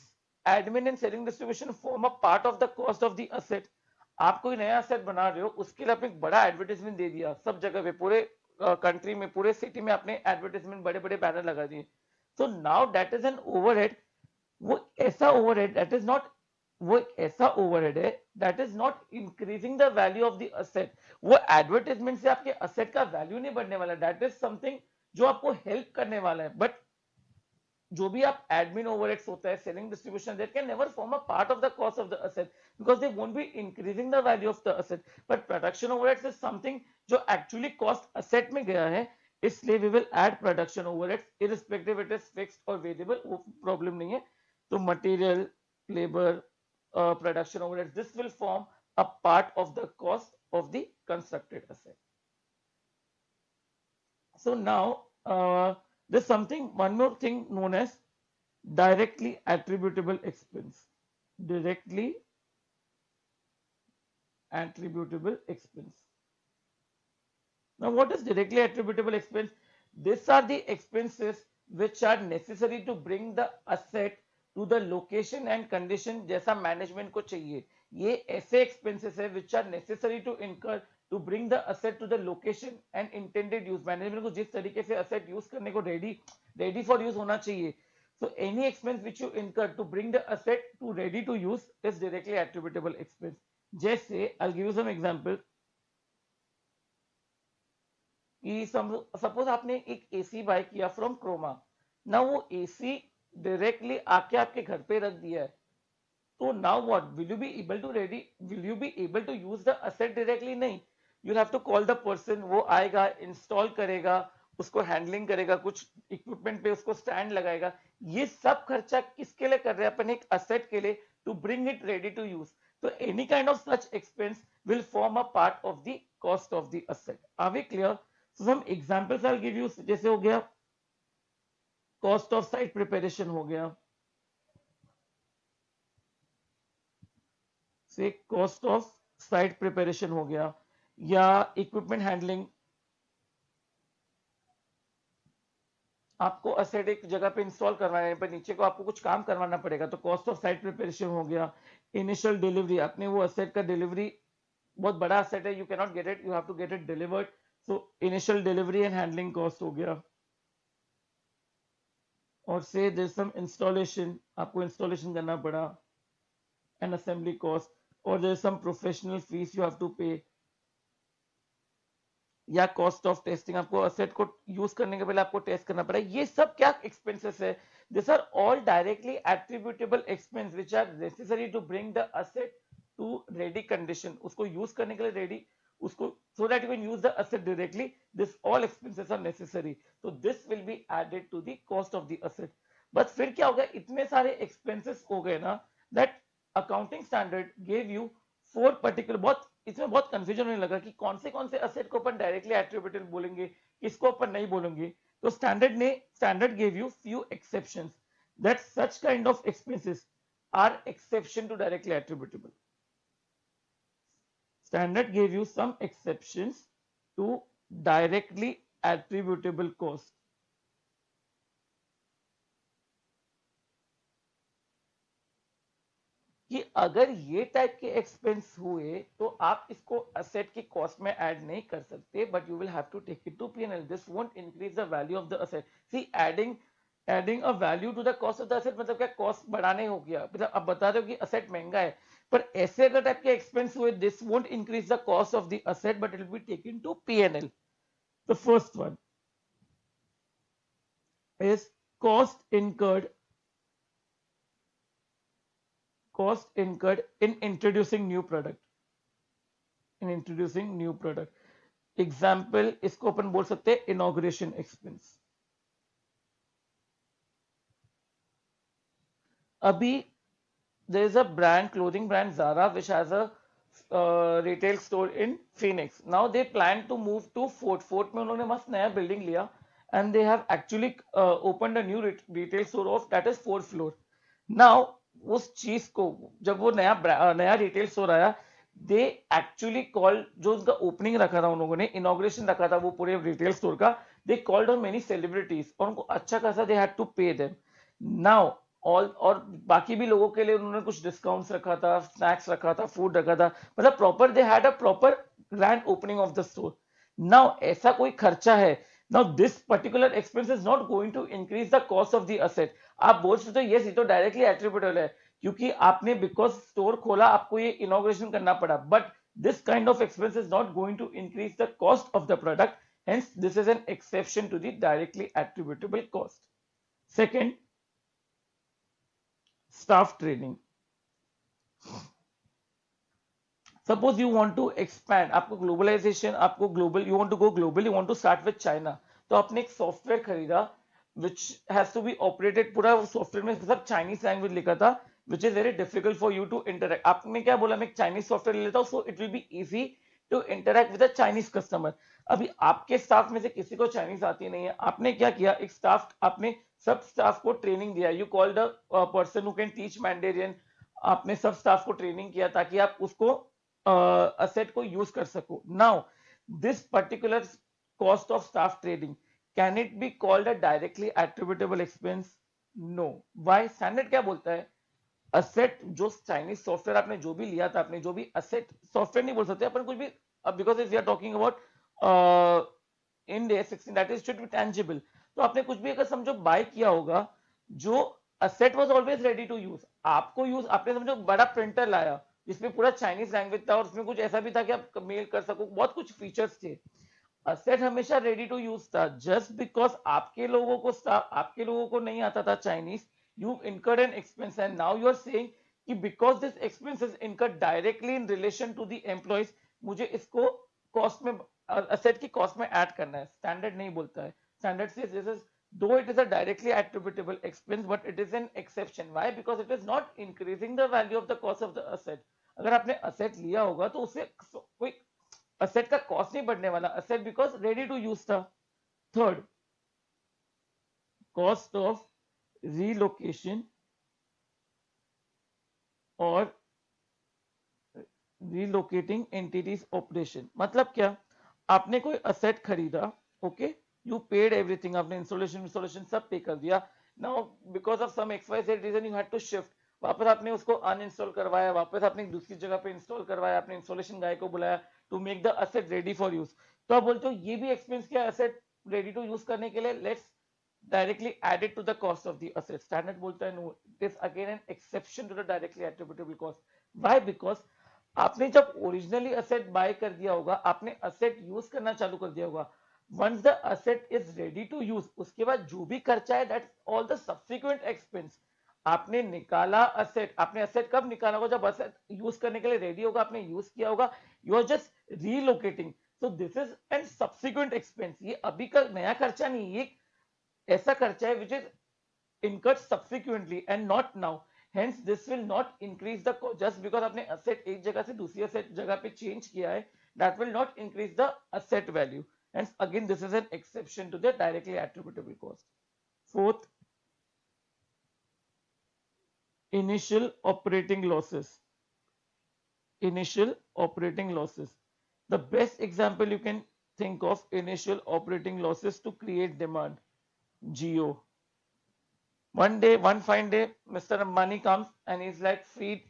admin and selling distribution form a part of the cost of the asset? आप कोई नया असेट बना रहे हो, उसके लिए आपने एक बड़ा एडवर्टाइजमेंट दे दिया सब जगह पे, पूरे कंट्री में, पूरे सिटी में आपने एडवर्टाइजमेंट बड़े बड़े बैनर लगा दिए. So now that is an overhead. वो ऐसा ओवरहेड दैट इज नॉट वो एक ऐसा ओवरहेड है that is not increasing the value of the asset. वो एडवर्टाइजमेंट से आपके असेट का वैल्यू नहीं बढ़ने वाला. दैट इज समथिंग जो आपको हेल्प करने वाला है. बट जो भी आप एडमिन ओवरहेड्स होता है, selling distribution, that can never form a part of the cost of the asset because they won't be increasing the value of the asset. But production overheads is something जो actually cost asset में गया है, इसलिए we will add production overheads irrespective it is fixed और variable, वो problem नहीं है. तो material, labour, production overheads, this will form a part of the cost of the constructed asset. So now there's one more thing known as directly attributable expense. Directly attributable expense. Now what is directly attributable expense? These are the expenses which are necessary to bring the asset to the location and condition जैसा management को चाहिए. ये ऐसे expenses है which are necessary to incur to bring the asset to the location and intended use. Management को जिस तरीके से असेट यूज करने को रेडी फॉर यूज होना चाहिए. So any expense which you incur to bring the asset to ready to use is directly attributable expense. जैसे I will give you some example कि सपोज आपने एक एसी बाय किया from Croma. ना वो AC directly आके आपके घर पे रख दिया है, तो now what will you be able to use the asset directly? नहीं. You have to call the person. वो आएगा, इंस्टॉल करेगा, उसको हैंडलिंग करेगा, कुछ इक्विपमेंट पे उसको स्टैंड लगाएगा. ये सब खर्चा किसके लिए कर रहे हैं अपन? एक असेट के लिए, to bring it ready to use. तो any kind of such expense will form a part of the cost of the asset. Are we clear? So some examples I will give you. जैसे हो गया cost of site preparation, हो गया से cost of site preparation हो गया, या equipment handling. आपको असेट एक जगह पे इंस्टॉल करवाने पर नीचे को आपको कुछ काम करवाना पड़ेगा, तो कॉस्ट ऑफ साइट प्रिपरेशन हो गया. इनिशियल डिलीवरी, आपने वो असेट का डिलीवरी, बहुत बड़ा असेट है, you can not get it, you have to get it delivered. So initial delivery and handling cost हो गया. और से देयर सम इंस्टॉलेशन, आपको इंस्टॉलेशन करना पड़ा, एंड असेंबली कॉस्ट. और there some professional fees you have to pay, या cost of testing, आपको asset को यूज करने के पहले आपको टेस्ट करना पड़ा. ये सब क्या एक्सपेंसेस है? This are all directly attributable expense which are necessary to bring the asset to ready condition. उसको यूज करने के लिए रेडी, उसको so that you can use the asset directly. This all expenses are necessary, so this will be added to the cost of the asset. But फिर क्या हो गया, इतने सारे expenses हो गए ना, that accounting standard gave you four particular. बहुत इसमें बहुत कंफ्यूजन होने लगा कि कौन से असेट को अपन डायरेक्टली एट्रीब्यूटेबल बोलेंगे, किसको अपन नहीं बोलेंगे. तो standard gave you few exceptions that such kind of expenses are exception to directly attributable. Standard gave you some exceptions to directly attributable cost. कि अगर ये टाइप के एक्सपेंस हुए तो आप इसको असेट की कॉस्ट में ऐड नहीं कर सकते, but you will have to take it to P&L. This won't increase the value of the asset. See adding adding a value to the cost of the asset मतलब क्या, cost बढ़ाने हो गया, मतलब अब बता रहे हो कि असेट महंगा है, पर ऐसे अगर टाइप के एक्सपेंस हुए, this won't increase the cost of the asset but it will be taken to P&L. The first one is cost incurred cost incurred in introducing new product. In introducing new product example इसको अपन बोल सकते हैं inauguration expense. अभी there is a brand, clothing brand Zara, which has a retail store in Phoenix. Now they plan to move to Fort. Fort में उन्होंने मस्त नया building लिया and they have actually opened a new retail store of that is 4th floor. Now उस चीज को जब वो नया रिटेल स्टोर आया, दे एक्चुअली कॉल, जो उनका ओपनिंग रखा था उन लोगों ने, इनॉग्रेशन रखा था वो पूरे रिटेल स्टोर का, they called on many celebrities और उनको अच्छा खासा they had to pay them. Now all, और बाकी भी लोगों के लिए उन्होंने कुछ डिस्काउंट्स रखा था, स्नैक्स रखा था, फूड रखा था, मतलब proper they had a proper grand opening of the store. Now ऐसा कोई खर्चा है, now this particular expense is not going to increase the cost of the asset. आप बोल सकते हो यस, ये तो डायरेक्टली एट्रीब्यूटेबल है क्योंकि आपने बिकॉज स्टोर खोला आपको ये इनॉग्रेशन करना पड़ा, but this kind of expense is not going to increase the cost of the product, hence this is an exception to the directly attributable cost. Second, staff training. Suppose you want to expand, आपको globalisation, आपको global, you want to go global, you want to start with China, तो आपने एक software खरीदा which has to be operated, पूरा software में सब Chinese language लिखा था, which is very difficult for you to interact. आपने क्या बोला, मैं एक चाइनीज सॉफ्टवेयर ले लेता हूँ, so it will be easy to interact with a Chinese customer. अभी आपके स्टाफ में से किसी को चाइनीज आती नहीं है, आपने क्या किया, एक स्टाफ, आपने सब स्टाफ को ट्रेनिंग दिया, you called a person who can teach mandarin, आपने सब स्टाफ को ट्रेनिंग किया ताकि आप उसको असेट को यूज कर सको. Now this particular cost of staff training, can it be called a directly attributable expense? No. Why? Standard क्या बोलता है, असेट, जो चाइनीज सॉफ्टवेयर आपने जो भी लिया था, आपने जो भी असेट, सॉफ्टवेयर नहीं बोल सकते अपन कुछ भी, because if we are talking about in day 16 that is should be tangible, तो आपने कुछ भी अगर समझो बाय किया होगा, जो asset was always ready to use, आपको यूज, आपने समझो बड़ा प्रिंटर लाया जिसमें पूरा चाइनीज लैंग्वेज था और उसमें कुछ ऐसा भी था कि आप मेल कर सको, बहुत कुछ फीचर्स थे, असेट हमेशा रेडी टू यूज था, जस्ट बिकॉज आपके लोगों को नहीं आता था Chinese, you incurred an expense and now you are saying कि because this expense is incurred directly in relation to the employees, मुझे इसको कॉस्ट में, असेट की कॉस्ट में ऐड करना है. स्टैंडर्ड नहीं बोलता है, स्टैंडर्ड से this is, though it is a directly attributable expense but it is an exception. Why? Because it is not increasing the value of the cost of the asset. अगर आपने asset लिया होगा तो उससे कोई असेट का cost नहीं बढ़ने वाला, asset because ready to use था. थर्ड, कॉस्ट ऑफ रीलोकेशन और रीलोकेटिंग एंटिटीज ऑपरेशन. मतलब क्या, आपने कोई असेट खरीदा, ओके, यू पेड एवरीथिंग, आपने इंस्टॉलेशन सब पे कर दिया. Now because of some X Y Z reason you had to shift, वापस आपने उसको अनइंस्टॉल करवाया, वापस आपने दूसरी जगह पे इंस्टॉल करवाया, आपने इंस्टॉलेशन गाय को बुलाया to make the asset ready for use. तो आप बोलते हो ये भी एक्सपेंस क्या, असेट रेडी टू यूज करने के लिए, let's directly added to the cost of the asset. Standard बोलता है no, it is again an exception to the directly attributable cost. Why? Because आपने जब ओरिजिनली असेट बाय कर दिया होगा, आपने असेट यूज करना चालू कर दिया होगा, once the asset is ready to use, उसके बाद जो भी खर्चा है that's all the subsequent expense. आपने निकाला असेट, आपने असेट कब निकाला होगा, जब असेट यूज करने के लिए रेडी होगा, आपने यूज किया होगा, you are just relocating, so this is an subsequent expense. ये अभी का नया खर्चा नहीं, ये ऐसा खर्चा है which is incurred subsequently and not now, hence this will not increase the cost. Just because आपने asset एक जगह से दूसरी asset जगह पे change किया है, that will not increase the asset value, hence again this is an exception to the directly attributable cost. Fourth, initial operating losses. Initial operating losses, the best example you can think of initial operating losses to create demand, Geo. One day, one fine day, Mr. Ambani comes and he's like, free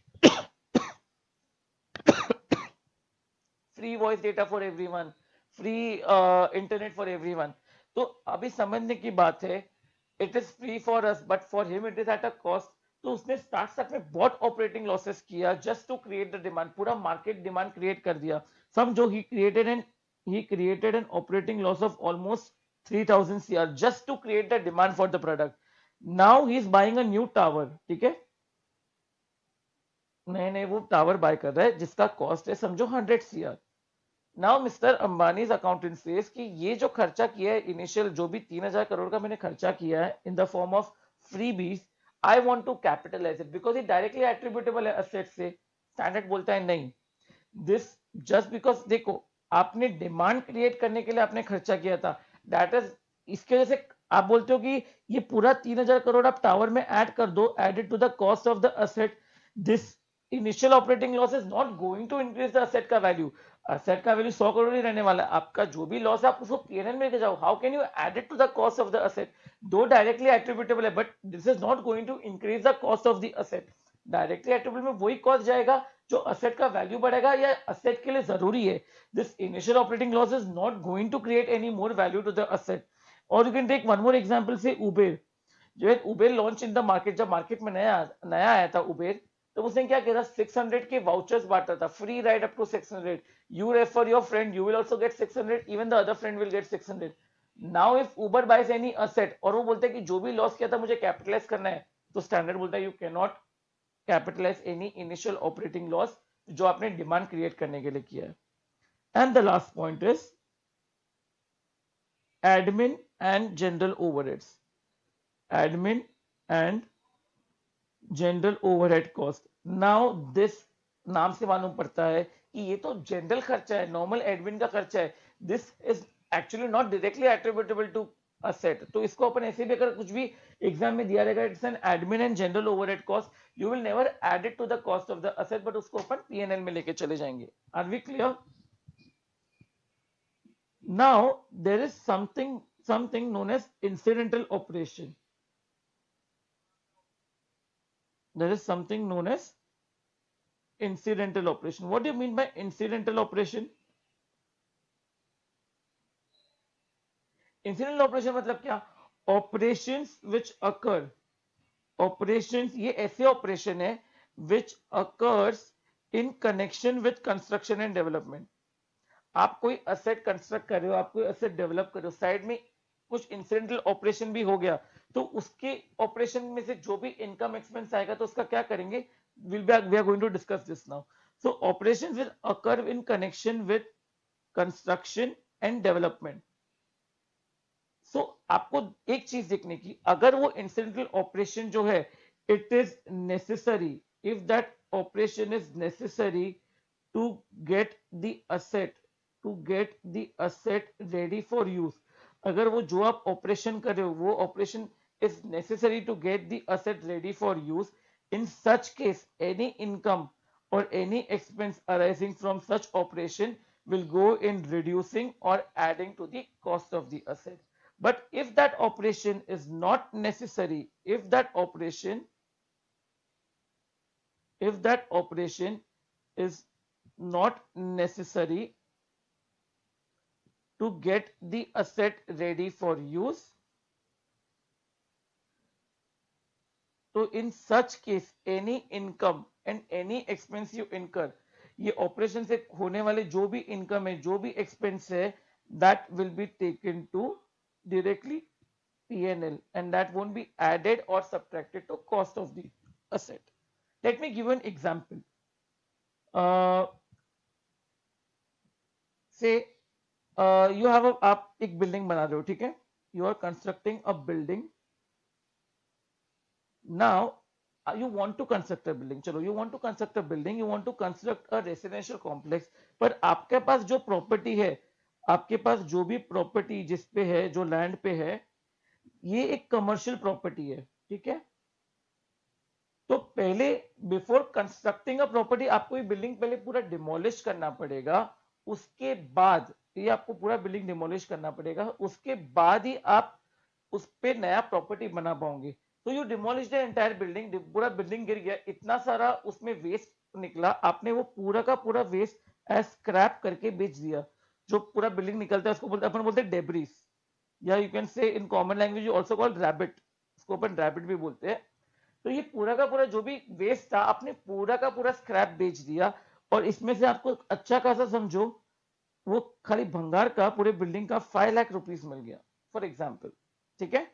voice data for everyone, free internet for everyone. तो अभी समझने की बात है, it is free for us but for him it is at a cost. तो उसने start में बहुत ऑपरेटिंग लॉसेस किया just to create the demand, पूरा मार्केट डिमांड क्रिएट कर दिया। समझो he created an operating loss of almost 3000 CR just to create the demand for the product. Now he is buying a new tower, ठीक है, नए नए वो tower bye कर रहा है जिसका कॉस्ट है समझो 100 CR। Now mister Ambani accountant says कि ये जो खर्चा किया है इनिशियल जो भी 3000 करोड़ का मैंने खर्चा किया है in the form of free बीज, I want to capitalize it because ये डायरेक्टली एट्रीब्यूटेबल है असेट से। स्टैंडर्ड बोलता है नहीं, दिस जस्ट बिकॉज देखो आपने डिमांड क्रिएट करने के लिए आपने खर्चा किया था, दैट इज इसके वजह से आप बोलते हो कि ये पूरा 3000 करोड़ आप टावर में ऐड कर दो, added to the cost of the asset, this initial operating loss is not going to increase the asset का वैल्यू। असेट का वैल्यू 100 करोड़ ही रहने वाला है, आपका जो भी लॉस है आप उसको पीएनएल में लेके जाओ। How can you add it to the cost of the asset, दो डायरेक्टली एट्रीब्यूटेबल है but this is not going to increase the cost of the asset. Directly attributable में वही कॉस्ट जाएगा जो असेट का वैल्यू बढ़ेगा या असेट के लिए जरूरी है। This initial operating loss is not going to create any more value to the asset. और you can take one more example से उबेर, जो है Uber launch in the market, जब मार्केट में नया नया आया था उबेर, तो उसने क्या किया था 600 के वाउचर्स बांटा था, free ride up to 600, you refer your friend you will also get 600, even the other friend will get 600। Now if Uber buys any asset और वो बोलते हैं कि जो भी लॉस किया था मुझे कैपिटलाइज करना है, तो स्टैंडर्ड बोलता है you can not capitalise any initial operating loss जो आपने डिमांड क्रिएट करने के लिए किया है। And the last point is admin and general overheads, admin and general overhead cost. Now this नाम से मालूम पड़ता है कि ये तो जनरल खर्चा है, नॉर्मल एडमिन का खर्चा है, this is actually not directly attributable to asset. तो इसको अपन ऐसे भी अगर कुछ भी एग्जाम में दिया रहेगा it's an admin and general overhead cost, you will never add it to the cost of the asset but उसको अपन पीएनएल में लेके चले जाएंगे। Are we clear? Now there is something known as incidental operation, there is something known as incidental operation. What do you mean by incidental operation? Incidental operation मतलब क्या? Operations which occur, operations ये ऐसे operation है which occurs in connection with construction and development. आप कोई asset construct कर रहे हो, आप कोई asset develop कर रहे हो, साइड में कुछ इंसिडेंटल ऑपरेशन भी हो गया, तो उसके ऑपरेशन में से जो भी इनकम एक्सपेंस आएगा तो उसका क्या करेंगे, we are going to discuss this now. So operations will occur in connection with construction and development. So आपको एक चीज देखने की, अगर वो इंसिडेंटल ऑपरेशन जो है it is necessary, if that operation is necessary to get the asset, to get the asset ready for use, अगर वो जो आप ऑपरेशन कर रहे हो वो operation is necessary to get the asset ready for use, in such case any income or any expense arising from such operation will go in reducing or adding to the cost of the asset. But if that operation is not necessary, if that operation is not necessary to get the asset ready for use, तो in such case any income and any expense you incur, ये operation से होने वाले जो भी income है जो भी एक्सपेंस है that will be taken to directly PNL and that won't be added और subtracted to cost of the asset. Let me give an example. Say you have आप एक बिल्डिंग बना रहे हो, ठीक है, you are constructing a building. Now you want to construct a building, चलो you want to construct a building, you want to construct a residential complex, पर आपके पास जो प्रॉपर्टी है, आपके पास जो भी प्रॉपर्टी जिस पे है, जो लैंड पे है, ये एक कमर्शियल प्रॉपर्टी है, ठीक है। तो पहले बिफोर कंस्ट्रक्टिंग अ प्रॉपर्टी आपको ये बिल्डिंग पहले पूरा डिमोलिश करना पड़ेगा, उसके बाद ये आपको पूरा बिल्डिंग डिमोलिश करना पड़ेगा, उसके बाद ही आप उस पे नया प्रॉपर्टी बना पाओगे। तो you demolish the entire building, पूरा बिल्डिंग गिर गया, इतना सारा उसमें वेस्ट निकला, आपने वो पूरा का पूरा वेस्ट एज स्क्रैप करके बेच दिया। जो पूरा बिल्डिंग निकलता है उसको बोलते, अपन बोलते हैं डेब्रिस, या यू कैन से in common language you also called rabbit. इसको अपन रैपिड भी बोलते हैं। तो ये पूरा का पूरा जो भी वेस्ट था आपने पूरा का पूरा स्क्रैप बेच दिया, और इसमें से आपको अच्छा खासा समझो वो खाली भंगार का पूरे बिल्डिंग का 5 लाख रुपीज मिल गया फॉर एग्जाम्पल। ठीक है,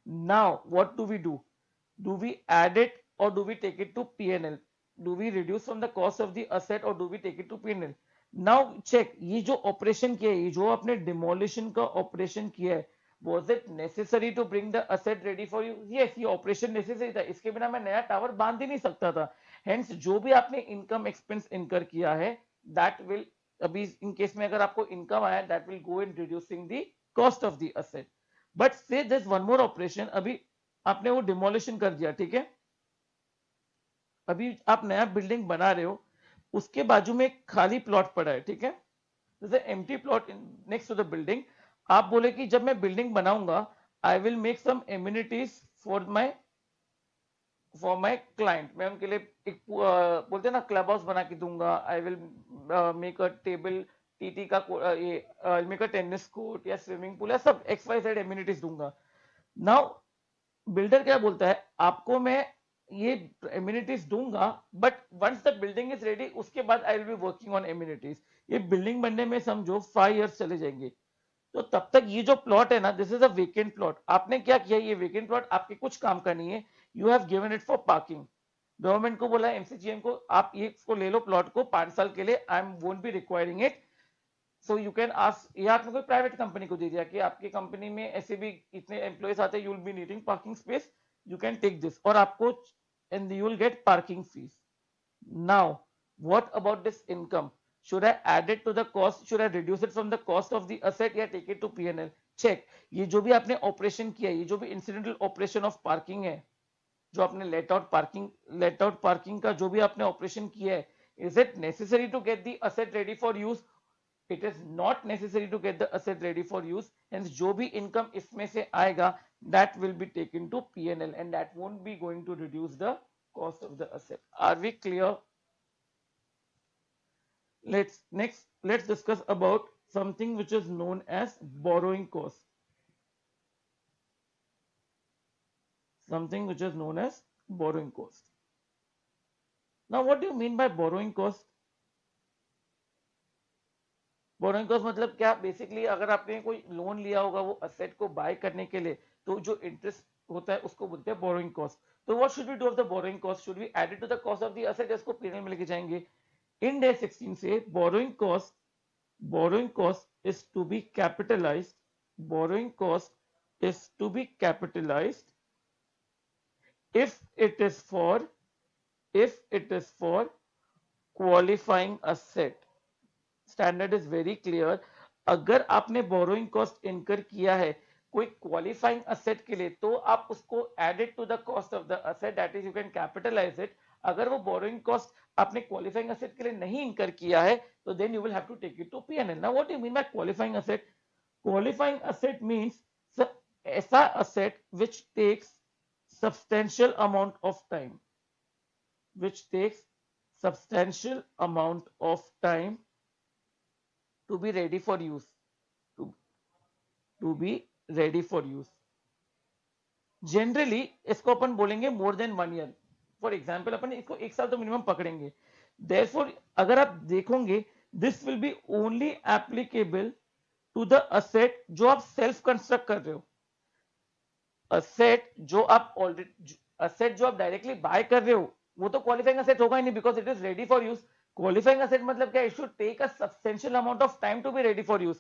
now what do we add it और do we take it to PNL, do we reduce from the cost of the asset और do we take it to PNL. Now check, ये जो operation किया है, ये जो आपने डिमोलिशन का ऑपरेशन किया है, was it necessary to bring the asset ready for you? Yes, ये ऑपरेशन नेसेसरी था, इसके बिना मैं नया टावर बांध ही नहीं सकता था। हेंस जो भी आपने इनकम एक्सपेंस इनकर किया है दैट विल, अभी इन केस में अगर आपको इनकम आया that will go in reducing the cost of the asset. But से दिस वन मोर ऑपरेशन, अभी आपने वो डिमोलिशन कर दिया, ठीक है, अभी आप नया बिल्डिंग बना रहे हो, उसके बाजू में एक खाली प्लॉट पड़ा है, ठीक है, जैसे empty plot next to the building. आप बोले कि जब मैं बिल्डिंग बनाऊंगा I will make some amenities for my client, मैं उनके लिए एक बोलते हैं ना क्लब हाउस बना के दूंगा, I will make a table TT का ये मेक अ टेनिस कोर्ट या स्विमिंग पूल या सब एक्स वाई जेड एम्यूनिटीज दूंगा। नाउ बिल्डर क्या बोलता है, आपको मैं ये एम्यूनिटीज दूंगा but once the building is ready उसके बाद I will be working on amenities. ये बिल्डिंग बनने में समझो 5 years चले जाएंगे, तो तब तक ये जो प्लॉट है ना this is a vacant plot. आपने क्या किया, ये वेकेंट प्लॉट आपके कुछ काम का नहीं है, you have given it for parking. Government को बोला एमसीजीएम को आप ये इसको ले लो प्लॉट को 5 साल के लिए, I am won't be requiring it, so you can ask, या आपने कोई प्राइवेट कंपनी को दे दिया कि आपकी कंपनी में ऐसे भी इतने एम्प्लॉयज आते हैं, you will be needing parking space, you can take this, और आपको and you will get parking fees. Now what about this income, should I add it to the cost, should I reduce it from the cost of the asset या take it to P&L? check, ये जो भी आपने operation किया, ये जो भी incidental operation of parking है, जो आपने लेट आउट पार्किंग का जो भी आपने ऑपरेशन किया है, is it necessary to get the asset ready for use? It is not necessary to get the asset ready for use, hence जो भी इनकम इसमें से आएगा that will be taken to P&L and that won't be going to reduce the cost of the asset. Are we clear? Let's discuss about something which is known as borrowing cost, something which is known as borrowing cost। Now what do you mean by borrowing cost? Borrowing cost मतलब क्या, basically अगर आपने कोई loan लिया होगा वो asset को bye करने के लिए, तो जो इंटरेस्ट होता है उसको बोलते हैं बोरोइंग कॉस्ट। तो what should we do of the borrowing cost, should we add it to the cost of the asset, इसको पीएनएल में लेके जाएंगे। इन डे 16 से borrowing cost is to be capitalized, borrowing cost is to be capitalized if it is for qualifying asset। Standard is very clear, अगर आपने borrowing cost incur किया है कोई क्वालिफाइंग असेट के लिए तो आप उसको added to the cost of the asset, that is you can capitalize it. अगर वो बोरोइंग कॉस्ट आपने क्वालिफाइंग असेट के लिए नहीं इनकर किया है तो then you will have to take it to PNL. Now what do you mean by qualifying asset? Qualifying asset means ऐसा asset which takes substantial amount of time, which takes substantial amount of time to be ready for use, to, to be ready for use। Generally इसको अपन बोलेंगे more than 1 year, for example अपन इसको 1 साल तो minimum पकड़ेंगे। Therefore अगर आप देखोगे this will be only applicable to the asset जो आप सेल्फ कंस्ट्रक्ट कर रहे हो। असेट जो आप डायरेक्टली बाय कर रहे हो वो तो क्वालिफाइंग असेट होगा ही नहीं, because it is ready for use. Qualifying asset मतलब क्या, it should take a substantial amount of time to be ready for use.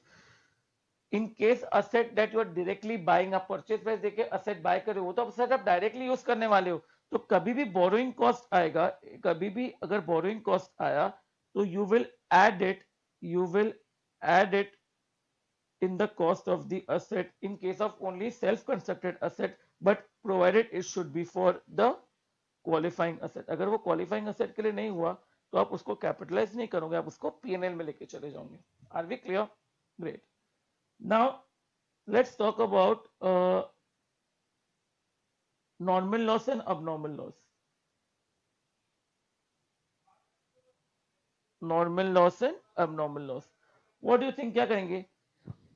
In case asset that you are directly buying, आप purchase price देके asset buy कर रहे हो तो asset आप directly use करने वाले हो, तो कभी भी बोरोइंग कॉस्ट आएगा, कभी भी अगर बोरोइंग कॉस्ट आया तो you will add it in the cost of the asset in case of only self-constructed asset, but provided it should be for the qualifying asset। अगर वो qualifying asset के लिए नहीं हुआ तो आप उसको capitalize नहीं करोगे, आप उसको P&L में लेके चले जाओगे। Are we clear? Great। Now let's talk about normal loss and abnormal loss। Normal loss and abnormal loss, what do you think, क्या करेंगे?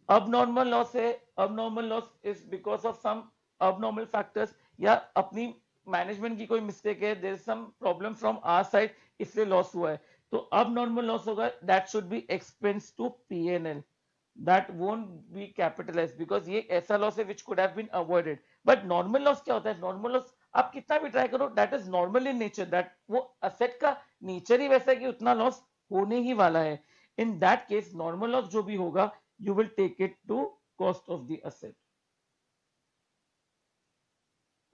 Abnormal loss है, abnormal loss is because of some abnormal factors या अपनी management की कोई mistake है, there is some problem from our side, इसलिए loss हुआ है, तो अब नॉर्मल लॉस होगा, that should be expense to P&L, that won't be capitalized because ये ऐसा लॉस है which could have been avoided. But normal loss क्या होता है? Normal loss आप कितना भी ट्राई करो, that is normal in nature, that वो asset का नेचर ही वैसा है कि उतना लॉस होने ही वाला है. In that case normal loss जो भी होगा you will take it to cost of the asset.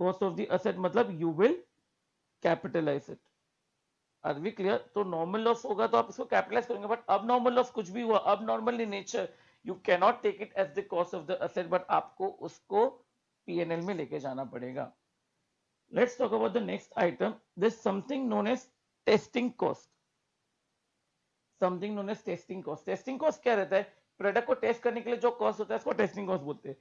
Cost of the asset मतलब you will capitalize it. Are we clear? तो नॉर्मल लॉस होगा तो आप इसको कैपिटलाइज करेंगे, बट अब नॉर्मल लॉस कुछ भी हुआ, अब normal in nature you can not take it as the cost of the asset, but आपको उसको पीएनएल में लेके जाना पड़ेगा. Let's talk about the next item, this something known as testing cost. Something known as testing cost. Testing cost क्या रहता है? Product को टेस्ट करने के लिए जो कॉस्ट होता है उसको टेस्टिंग कॉस्ट बोलते हैं.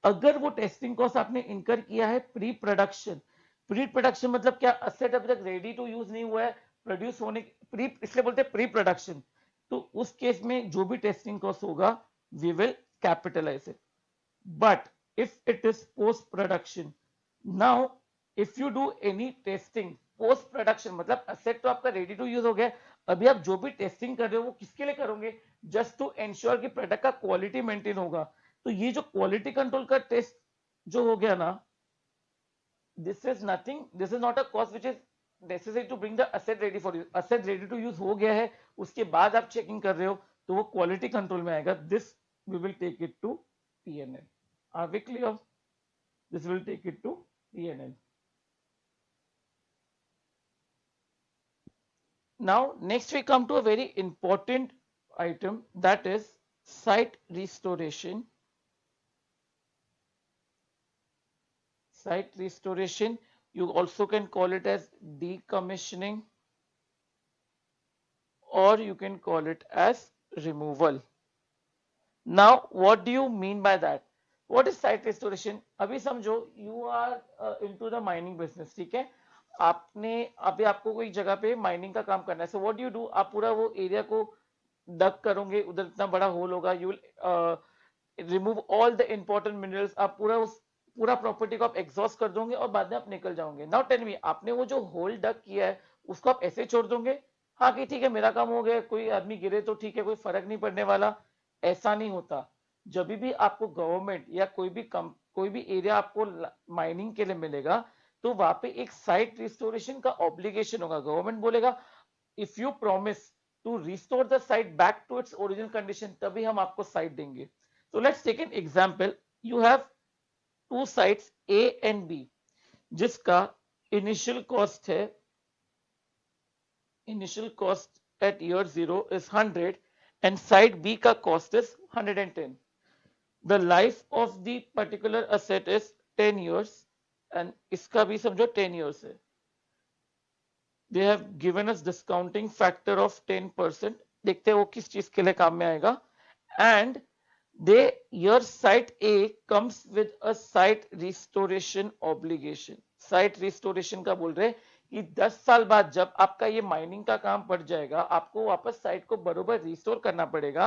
अगर वो टेस्टिंग कॉस्ट आपने इनकर किया है प्री प्रोडक्शन, प्री प्रोडक्शन मतलब क्या? असेट अभी तक रेडी टू यूज नहीं हुआ है, प्रोड्यूस होने प्री, इसलिए बोलते हैं प्री प्रोडक्शन. तो उस केस में जो भी टेस्टिंग कॉस्ट होगा we will capitalize it. But if it is post production, now if you do any testing post production मतलब असेट तो आपका रेडी टू यूज हो गया, अभी आप जो भी टेस्टिंग कर रहे हो वो किसके लिए करोगे? जस्ट टू एंश्योर कि प्रोडक्ट का क्वालिटी मेंटेन होगा. तो ये जो क्वालिटी कंट्रोल का टेस्ट जो हो गया ना, this is nothing, this is not a cost which is necessary to bring the asset ready for use. asset ready to use हो गया है, उसके बाद आप चेकिंग कर रहे हो तो वो क्वालिटी कंट्रोल में आएगा. This we will take it to PNL. Are we clear? This will take it to PNL. now next we come to a very important item, that is site restoration. Site restoration, you also can call it as decommissioning or you can call it as removal. Now what do you mean by that? What is site restoration? अभी समझो you are into the mining business, ठीक है? आपने अभी आपको कोई जगह पे माइनिंग का काम करना है, so what do you do? आप पूरा वो एरिया को डग करोगे, उधर इतना बड़ा होल होगा, you will remove all the important minerals, आप पूरा प्रॉपर्टी को आप एग्जॉस्ट कर दोगे और बाद में आप निकल जाओगे. नाउ टेल मी, आपने वो जो होल डग किया है उसको आप ऐसे छोड़ दोगे, हाँ कि ठीक है मेरा काम हो गया, कोई आदमी गिरे तो ठीक है, कोई फर्क नहीं पड़ने वाला? ऐसा नहीं होता. जब भी आपको गवर्नमेंट या कोई भी एरिया आपको माइनिंग के लिए मिलेगा तो वहां पे एक साइट रिस्टोरेशन का ऑब्लिगेशन होगा. गवर्नमेंट बोलेगा if you promise to restore the site back to its original condition तभी हम आपको साइट देंगे. तो let's take an example. You have two sites A and B जिसका इनिशियल कॉस्ट है, initial cost at year 0 is 100 and site B का cost is 110. The life of the particular asset is 10 years and इसका भी समझो 10 years है. They have given us discounting factor of 10%. देखते हैं वो किस चीज के लिए काम में आएगा. And your site A comes with a site restoration obligation. Site restoration का बोल रहे कि 10 साल बाद जब आपका ये माइनिंग का काम पड़ जाएगा आपको वापस साइट को बरोबर रिस्टोर करना पड़ेगा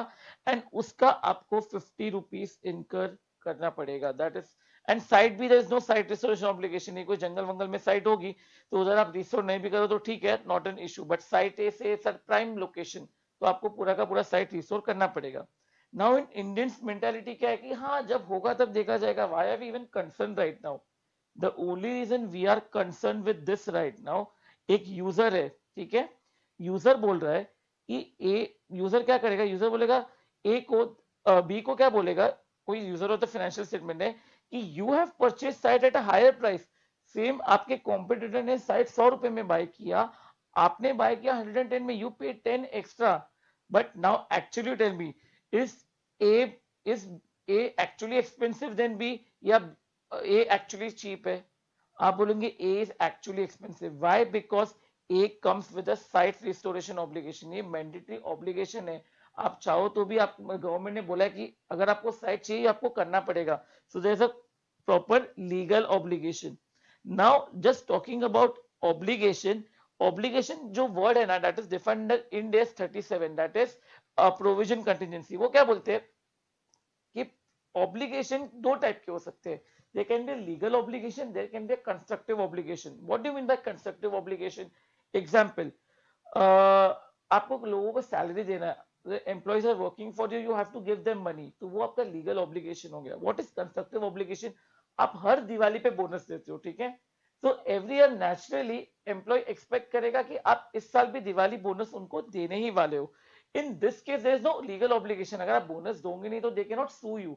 एंड उसका आपको 50 रुपीज इनकर करना पड़ेगा. दैट इज एंड साइट भी, there is no site restoration obligation. ये कोई जंगल वंगल में साइट होगी तो उधर आप रिस्टोर नहीं भी करो तो ठीक है, not an issue. But site A से सर प्राइम लोकेशन तो आपको पूरा का पूरा साइट रिस्टोर करना पड़ेगा. नाउ इन इंडियंस मेंटालिटी क्या है कि हाँ जब होगा तब देखा जाएगा. Why are we even concern right now? The only reason we are concerned with this right now, एक यूजर है, ठीक है, यूजर बोल रहा है कि यूजर क्या करेगा? यूजर बोलेगा ए को, बी को क्या बोलेगा? कोई यूजर होता है, फाइनेंशियल स्टेटमेंट है कि you have purchase site at a higher price. Same आपके कॉम्पिटिटर ने साइट 100 रुपए में बाय किया, आपने बाय किया 110 में, you pay 10 extra. But now actually tell me, is A actually expensive then B या A actually cheap है? आप बोलेंगे A is actually expensive. Why? Because A comes with a site restoration obligation. ये mandatory obligation है. आप चाहो तो भी आप, गवर्नमेंट ने बोला है कि अगर आपको साइट चाहिए आपको करना पड़ेगा. So there is a proper legal obligation. Now just talking about obligation. Obligation जो word है ना, that is defined in Ind AS 37. That is a provision contingency. वो क्या बोलते हैं कि ऑब्लिगेशन दो टाइप के हो सकते हैं. There can be a legal obligation, there can be a constructive obligation. What do you mean by constructive obligation? Example, आपको लोगों को सैलरी देना है, employees are working for you have to give them money, तो वो आपका legal obligation हो गया. What is constructive obligation? आप हर दिवाली पे बोनस देते हो, ठीक है, तो every year naturally employee expect करेगा कि आप इस साल भी दिवाली बोनस उनको देने ही वाले हो. In this case there is no legal obligation. अगर आप बोनस दोगे नहीं तो they can not sue you,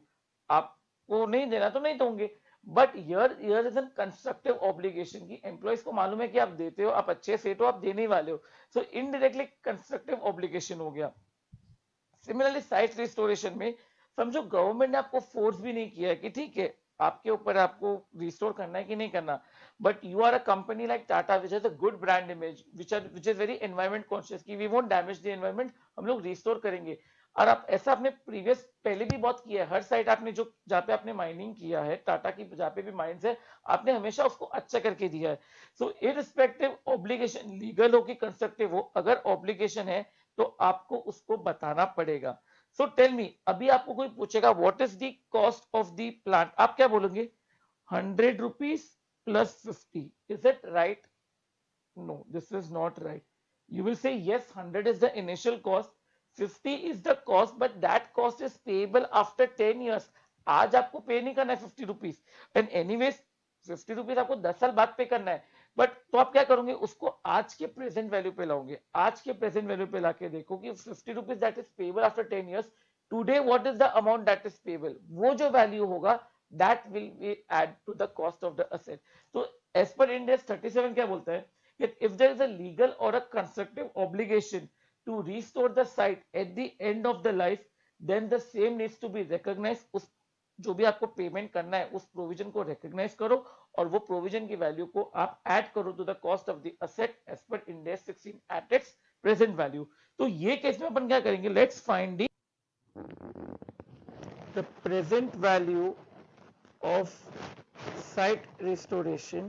आपको नहीं देना तो नहीं दोगे. But there is an constructive obligation की एम्प्लॉयज को मालूम है कि आप देते हो, आप अच्छे सेट हो, आप देने ही वाले हो, सो इनडायरेक्टली कंस्ट्रक्टिव ऑब्लिगेशन हो गया. सिमिलरली साइट रिस्टोरेशन में समझो गवर्नमेंट ने आपको फोर्स भी नहीं किया है कि ठीक है आपके ऊपर आपको रिस्टोर करना है कि नहीं करना, but you are a company like Tata which has a good brand image which is very environment conscious की we won't damage the environment, हम लोग रिस्टोर करेंगे. और आप ऐसा आपने प्रीवियस पहले भी बहुत किया है, हर साइट आपने जो जहाँ पे आपने माइनिंग किया है टाटा की जहाँ पे भी माइंस है आपने हमेशा उसको अच्छा करके दिया है. सो इररिस्पेक्टिव ऑब्लिगेशन लीगल हो कि कंस्ट्रक्टिव हो, अगर ऑब्लिगेशन है तो आपको उसको बताना पड़ेगा. सो टेल मी, अभी आपको कोई पूछेगा what is the cost of the plant, आप क्या बोलोगे? 100 rupees plus 50. Is it right? No, this is not right. You will say yes, 100 is the initial cost, 50 is the cost, but that cost is payable after 10 years. आज आपको पे नहीं करना है 50 rupees, and anyways 50 rupees आपको 10 साल बाद पे करना है. बट तो आप क्या करोगे, उसको आज के प्रेजेंट वैल्यू पे लाओगे, आज के प्रेजेंट वैल्यू पे लाके देखो कि 50 rupees that is payable after 10 years, today what is the amount that is payable, वो जो वैल्यू होगा that will be add to the cost of the asset. So as per Ind AS 37 क्या बोलता है that if there is a legal or a constructive obligation to restore the site at the end of the life, then the same needs to be recognized. उस जो भी आपको payment करना है उस प्रोविजन को रिकॉग्नाइज करो और वो प्रोविजन की वैल्यू को आप ऐड करो to the cost of the asset as per Ind AS 16 at its present value. तो ये केस में अपन क्या करेंगे, let's find the present value of site restoration.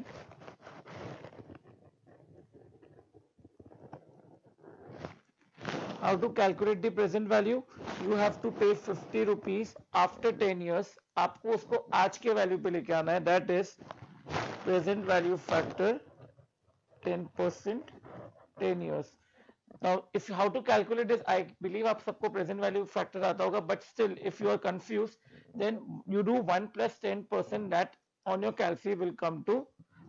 How to calculate the present value? You have to pay 50 rupees after 10 years. आपको उसको आज के वैल्यू पे लेके आना है, that is present value factor 10% 10 years. Now if how to calculate this, I believe आप सबको present value factor आता होगा, but still if you are confused then you do 1 plus 10%, that on your calci will come to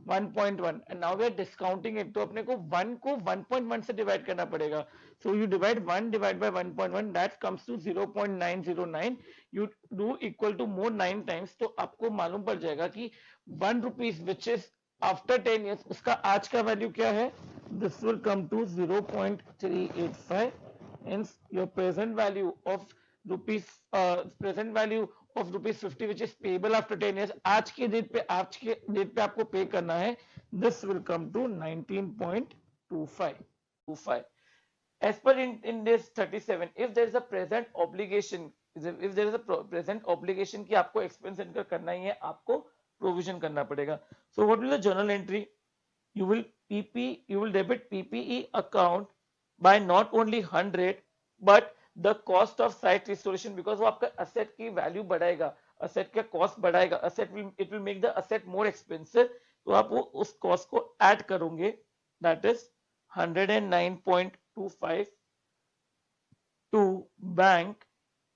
1.1, and now we are discounting it, तो अपने को 1 को 1.1 से divide करना पड़ेगा. So you divide 1 divided by 1.1, that comes to 0.909. You do equal to more 9 times, तो आपको मालूम पड़ जाएगा कि 1 rupees which is after 10 years उसका आज का वैल्यू क्या है. This will come to 0.385. Hence your present value of rupees present value of rupees 50 which is payable after 10 years, आज के डेट पे आपको पे करना है, this will come to 19.25. As per in this 37, if there is a present obligation, if there is a present obligation कि आपको expense incur करना ही है, आपको provision करना पड़ेगा. So what will the journal entry? You will debit PPE account by not only 100 but the cost of site restoration, because वो आपका asset की value बढ़ाएगा, asset का cost बढ़ाएगा, it will make the asset more expensive, तो आप वो उस cost को add करोगे, that is 109.25 to bank,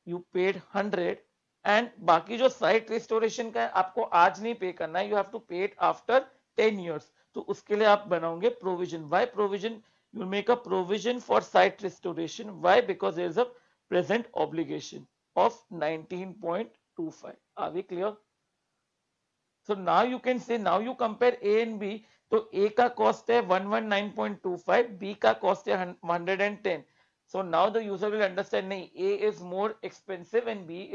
you paid 100, and बाकी जो site restoration का है आपको आज नहीं पे करना है, you have to pay it after 10 years. तो उसके लिए आप बनाओगे provision. Why provision? You make a provision for site restoration. Why? Because there is a present obligation of 19.25. Are we clear? So now you can say, now you compare A and B. तो A का cost है 119.25, B का cost है 110. So now the user will understand, नहीं, A is more expensive and B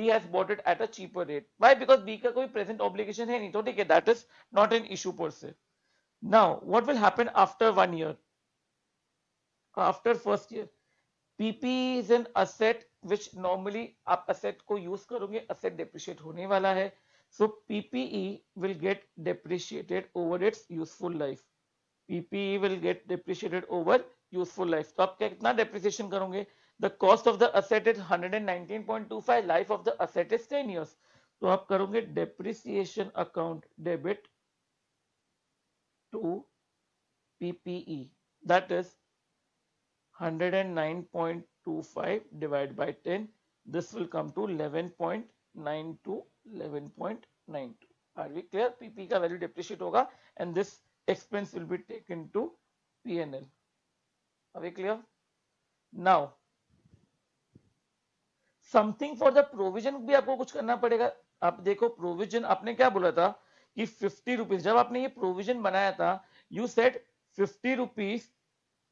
has bought it at a cheaper rate. Why? Because B का कोई present obligation है नहीं, तो ठीक है, that is not an issue per se. Now what will happen after 1 year? After first year, PPE is an asset which normally आप asset को use करोगे, asset depreciate होने वाला है, so PPE will get depreciated over its useful life. PPE will get depreciated over useful life. तो आप कितना depreciation करोगे? The cost of the asset is 119.25, life of the asset is 10 years. तो आप करोगे depreciation account debit to PPE, that is 109.25 divided by 10. This will come to 11.92. 11.92. Are we clear? PP का value depreciate होगा and this expense will be taken to P&L. Are we clear? Now something for the provision भी आपको कुछ करना पड़ेगा. आप देखो provision आपने क्या बोला था कि 50 रुपीज. जब आपने ये प्रोविजन बनाया था you said 50 rupees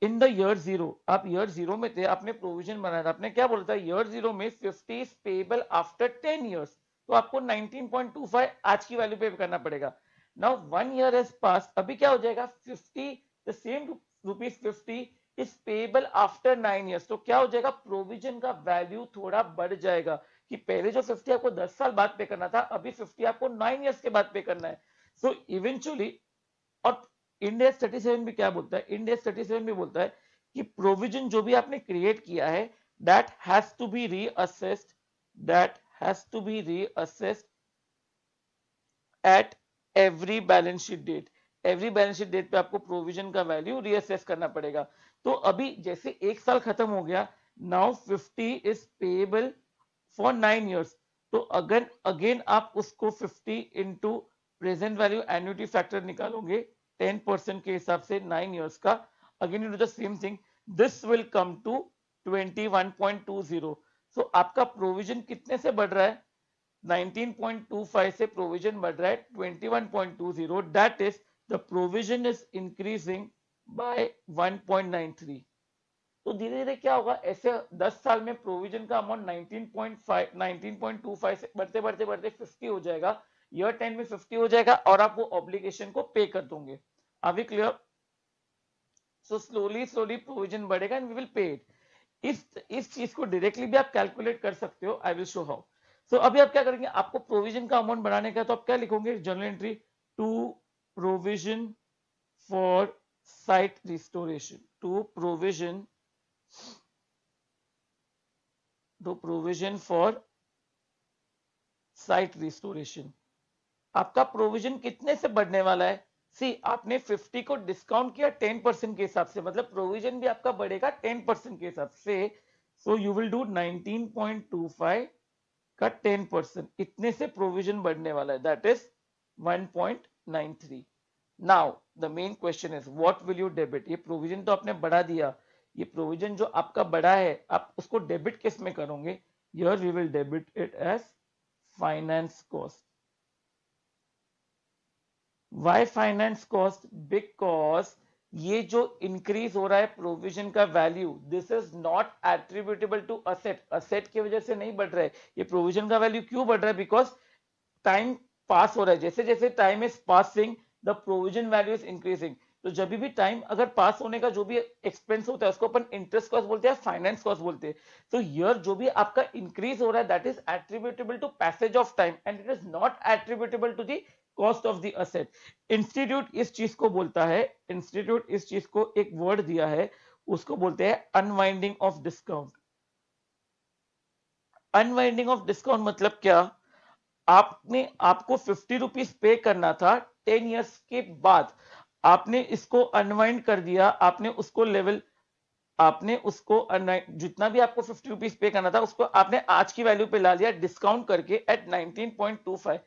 in the year zero. आप ईयर जीरो में थे, आपने प्रोविजन बनाया था. आपने क्या बोला था ईयर जीरो में 50 इज पेबल आफ्टर 10 ईयर्स. तो आपको 19.25 आज की वैल्यू पे करना पड़ेगा. नाउ 1 ईयर हैज पास. अभी क्या हो जाएगा 50 the same rupees 50 is payable after 9 years. तो क्या हो जाएगा प्रोविजन का वैल्यू थोड़ा बढ़ जाएगा कि पहले जो 50 आपको 10 साल बाद पे करना था अभी 50 आपको 9 ईयर्स के बाद पे करना है. सो इवेंचुअली और इंडिया 37 भी क्या बोलता है, इंडिया 37 भी बोलता है कि प्रोविजन जो भी आपने क्रिएट किया है that has to be reassessed, that has to be reassessed at every balance sheet date. Every balance sheet date पे आपको प्रोविजन का वैल्यू रीअसेस करना पड़ेगा. तो अभी जैसे एक साल खत्म हो गया, now 50 is payable for 9 years. तो अगर अगेन आप उसको 50 into present value annuity factor निकालोगे 10% के हिसाब से 9 ईयर्स का, again you do the same thing, this will come to 21.20. So आपका प्रोविजन कितने से बढ़ रहा है 19.25 से प्रोविजन बढ़ रहा है 21.20. That is the provision is increasing by 1.93. तो धीरे धीरे क्या होगा ऐसे 10 साल में प्रोविजन का अमाउंट 19.25 से बढ़ते बढ़ते बढ़ते 50 हो जाएगा. ईयर 10 में 50 हो जाएगा और आप वो ऑब्लिगेशन को पे कर दोगे. Are we clear? So slowly slowly provision बढ़ेगा and we will pay it. इस चीज को डायरेक्टली भी आप कैलकुलेट कर सकते हो. I will show how. So अभी आप क्या करेंगे, आपको प्रोविजन का अमाउंट बढ़ाने का, तो आप क्या लिखोगे journal entry to provision for site restoration. To provision for site restoration. आपका प्रोविजन कितने से बढ़ने वाला है? सी आपने 50 को डिस्काउंट किया 10% के हिसाब से, मतलब प्रोविजन भी आपका बढ़ेगा 10% के हिसाब से. सो यू विल डू 19.25 का 10%. इतने से प्रोविजन बढ़ने वाला है, that is 1.93. Now the main question is what will you debit. ये प्रोविजन तो आपने बढ़ा दिया, ये प्रोविजन जो आपका बढ़ा है आप उसको डेबिट किस में करोगे? Here we will debit it as finance cost. Why finance cost? Because ये जो इंक्रीज हो रहा है प्रोविजन का value, this is not attributable to asset. Asset की वजह से नहीं बढ़ रहा है ये प्रोविजन का वैल्यू. क्यों बढ़ रहा है? बिकॉज टाइम पास हो रहा है. जैसे जैसे time is passing the provision value is increasing. तो जब भी टाइम अगर पास होने का जो भी एक्सपेंस होता है उसको अपन इंटरेस्ट कॉस्ट बोलते हैं, फाइनेंस कॉस्ट बोलते हैं. तो हियर जो भी आपका इंक्रीज हो रहा है that is attributable to passage of time and it is not attributable to the cost of the asset. Institute इस चीज को बोलता है, इंस्टीट्यूट इस चीज को एक वर्ड दिया है, उसको बोलते हैं unwinding of discount. Unwinding of discount मतलब क्या? आपको 50 रुपीज पे करना था 10 इयर्स के बाद, आपने इसको अनवाइंड कर दिया, आपने उसको लेवल, आपने उसको जितना भी आपको 50 रुपीज पे करना था उसको आपने आज की वैल्यू पे ला लिया डिस्काउंट करके एट 19.25.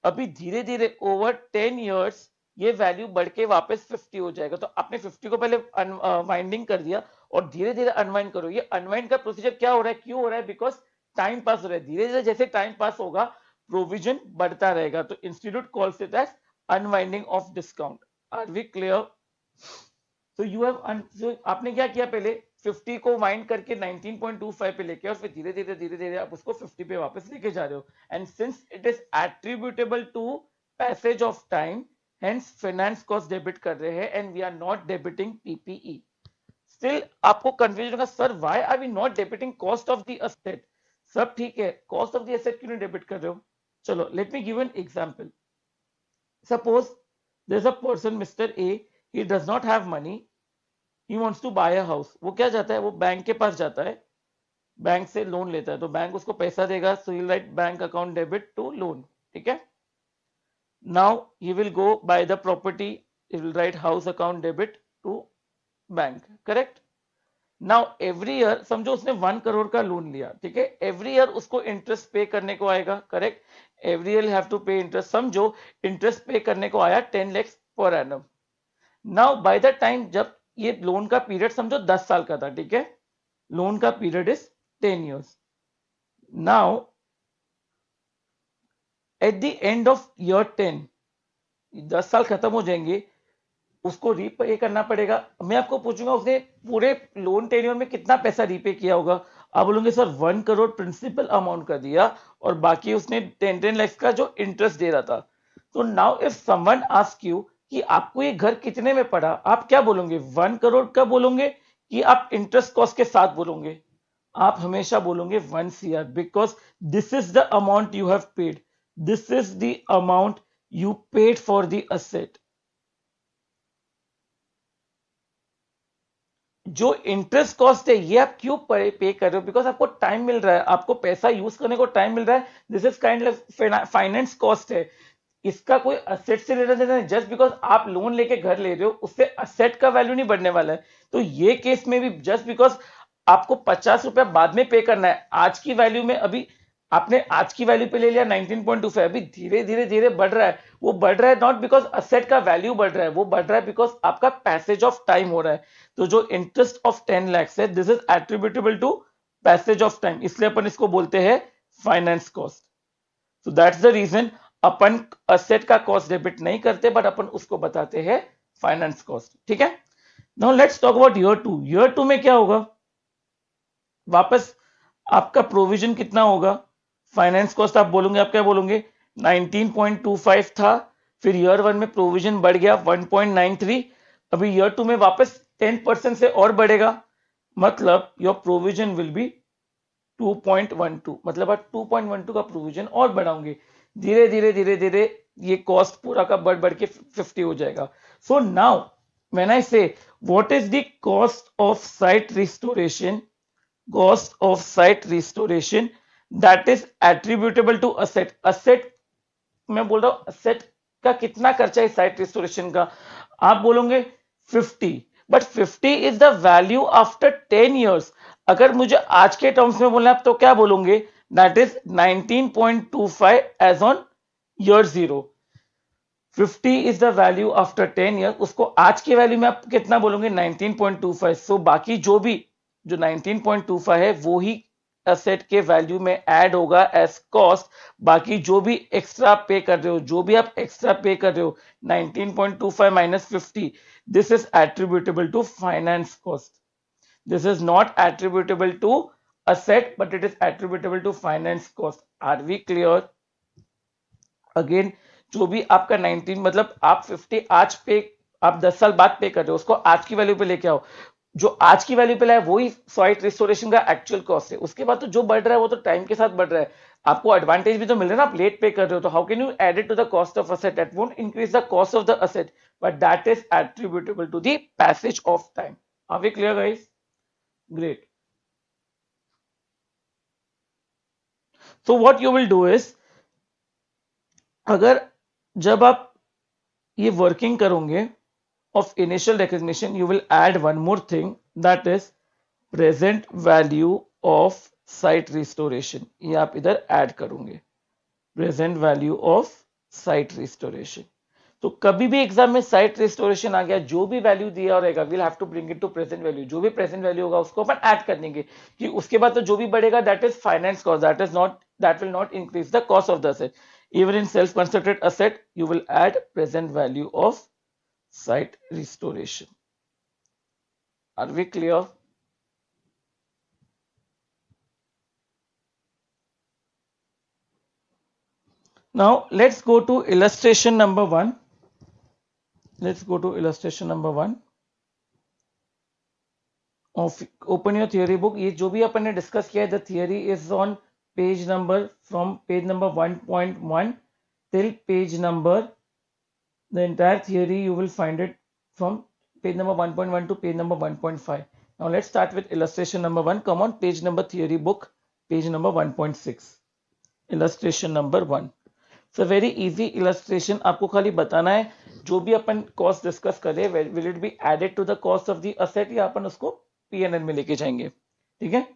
अभी धीरे धीरे ओवर 10 इयर्स ये वैल्यू बढ़ के वापस 50 हो जाएगा. तो आपने 50 को पहले अनवाइंडिंग कर दिया और धीरे धीरे अनवाइंड करो. ये अनवाइंड का प्रोसीजर क्या हो रहा है, क्यों हो रहा है? बिकॉज टाइम पास हो रहा है. धीरे धीरे जैसे टाइम पास होगा प्रोविजन बढ़ता रहेगा. तो institute calls it as unwinding of discount. Are we clear? तो यू हैव आपने क्या किया, पहले 50 को वाइंड करके 19.25 पे लेके और फिर धीरे धीरे आप उसको 50 पे वापस लेके जा रहे हो. And since it is attributable to passage of time, hence finance cost debit कर रहे हैं and we are not debiting PPE. Still आपको कंफ्यूजन होगा, sir why are we not debiting cost of the asset? सब ठीक है, cost of the asset क्यों नहीं डेबिट कर रहे हो? चलो let me give an example. Suppose there is a person mister A, he does not have money, he wants to buy a house. वो क्या जाता है, वो बैंक के पास जाता है बैंक से लोन लेता है तो बैंक उसको पैसा देगा, so you write bank account debit to loan, ठीक है। Now he will go by the property, he will write house account debit to bank, correct. Now every year समझो उसने 1 करोड़ का लोन लिया, ठीक है, एवरी ईयर उसको इंटरेस्ट पे करने को आएगा, correct. Every year have to pay interest, समझो इंटरेस्ट पे करने को आया 10 lakhs per annum. Now by the time जब ये लोन का पीरियड समझो 10 साल का था, ठीक है, लोन का period is 10 years। Now at the end of year 10, 10 साल खत्म हो जाएंगे, उसको रीपे करना पड़ेगा। मैं आपको पूछूंगा उसने पूरे लोन टेन्योर में कितना पैसा रीपे किया होगा। आप बोलोगे सर 1 करोड़ प्रिंसिपल अमाउंट का दिया और बाकी उसने 10 lakhs का जो इंटरेस्ट दे रहा था। तो now if someone ask you कि आपको ये घर कितने में पड़ा, आप क्या बोलोगे, 1 करोड़ का बोलोगे कि आप इंटरेस्ट कॉस्ट के साथ बोलोगे? आप हमेशा बोलोगे 1 CR, because this is the amount you have paid, this is the amount you paid for the asset. जो इंटरेस्ट कॉस्ट है ये आप क्यों पे कर रहे हो, बिकॉज आपको टाइम मिल रहा है, आपको पैसा यूज करने को टाइम मिल रहा है, this is kind of finance cost है। इसका कोई असेट से लेना देना नहीं, जस्ट बिकॉज आप लोन लेके घर ले रहे हो उससे असेट का वैल्यू नहीं बढ़ने वाला है। तो ये केस में भी जस्ट बिकॉज आपको 50 रुपया बाद में पे करना है, आज की वैल्यू में अभी आपने आज की वैल्यू पे ले लिया 19.25, अभी धीरे धीरे धीरे बढ़ रहा है, वो बढ़ रहा है नॉट बिकॉज असेट का वैल्यू बढ़ रहा है, वो बढ़ रहा है बिकॉज आपका पैसेज ऑफ टाइम हो रहा है। तो जो इंटरेस्ट ऑफ 10 lakhs है this is attributable to passage of time, इसलिए अपन इसको बोलते हैं finance cost. So that's the reason अपन असेट का कॉस्ट डेबिट नहीं करते बट अपन उसको बताते हैं फाइनेंस कॉस्ट, ठीक है। Now let's talk about year 2। Year 2 में क्या होगा, वापस आपका प्रोविजन कितना होगा, फाइनेंस कॉस्ट आप बोलोगे, आप क्या बोलोगे 19.25 था, फिर ईयर 1 में प्रोविजन बढ़ गया 1.93, अभी ईयर 2 में वापस 10% से और बढ़ेगा, मतलब योर प्रोविजन विल बी 2.12, मतलब आप 2.12 का प्रोविजन और बढ़ाओगे, धीरे धीरे धीरे धीरे ये कॉस्ट पूरा का बढ़ बढ़ के 50 हो जाएगा। सो नाउ व्हेन आई से what is the cost of site restoration, cost of site restoration that is attributable to asset, asset मैं बोल रहा हूं asset का कितना खर्चा है साइट रिस्टोरेशन का, आप बोलोगे 50, but 50 is the value after 10 years। अगर मुझे आज के टर्म्स में बोलना है तो क्या बोलोगे, that is 19.25 as on year 0। 50 is the value after 10 years, उसको आज की वैल्यू में आप कितना बोलोगे 19.25। सो बाकी जो भी जो 19.25 है वो ही असेट के वैल्यू में ऐड होगा एज कॉस्ट, बाकी जो भी एक्स्ट्रा पे कर रहे हो, जो भी आप एक्स्ट्रा पे कर रहे हो 19.25 minus 50, this is attributable to finance cost, this is not attributable to asset but it is attributable to finance cost। are we clear? Again जो भी आपका 19 मतलब आप 50 आज पे, आप 10 साल बाद पे कर रहे हो, उसको आज की वैल्यू पे लेके आओ, जो आज की वैल्यू पे लाए वही साइट रिस्टोरेशन का एक्चुअल कॉस्ट है, उसके बाद तो जो बढ़ रहा है वो तो टाइम के साथ बढ़ रहा है, आपको एडवांटेज भी तो मिल रहा है ना, आप लेट पे कर रहे हो, तो how can you add it to the cost of asset, that won't increase the cost of the asset but that is attributable to the passage of time. Are we clear guys? Great. So what you will do is, अगर जब आप ये working करोगे of initial recognition you will add one more thing, that is present value of site restoration, ये आप इधर add करोगे present value of site restoration। तो कभी भी एग्जाम में साइट रिस्टोरेशन आ गया, जो भी वैल्यू दिया रहेगा will have to bring it to present value, जो भी प्रेजेंट वैल्यू होगा उसको अपन ऐड कर देंगे कि उसके बाद तो जो भी बढ़ेगा that is finance cost, that is not, that will not increase the cost of the asset. Even in self constructed asset you will add present value of site restoration। Are we clear? Now let's go to illustration number 1। Let's go to illustration number 1 of open your theory book। ये जो भी अपन ने discuss किया है the theory is on page number, from page number 1.1 till page number, the entire theory you will find it from page number 1.1 to page number 1.5। Now let's start with illustration number 1. Come on, page number theory book, page number 1.6. Illustration number 1. It's a very easy illustration. आपको खाली बताना है जो भी अपन cost discuss करें will it be added to the cost of the asset या अपन उसको पीएनएल में लेके जाएंगे. ठीक है.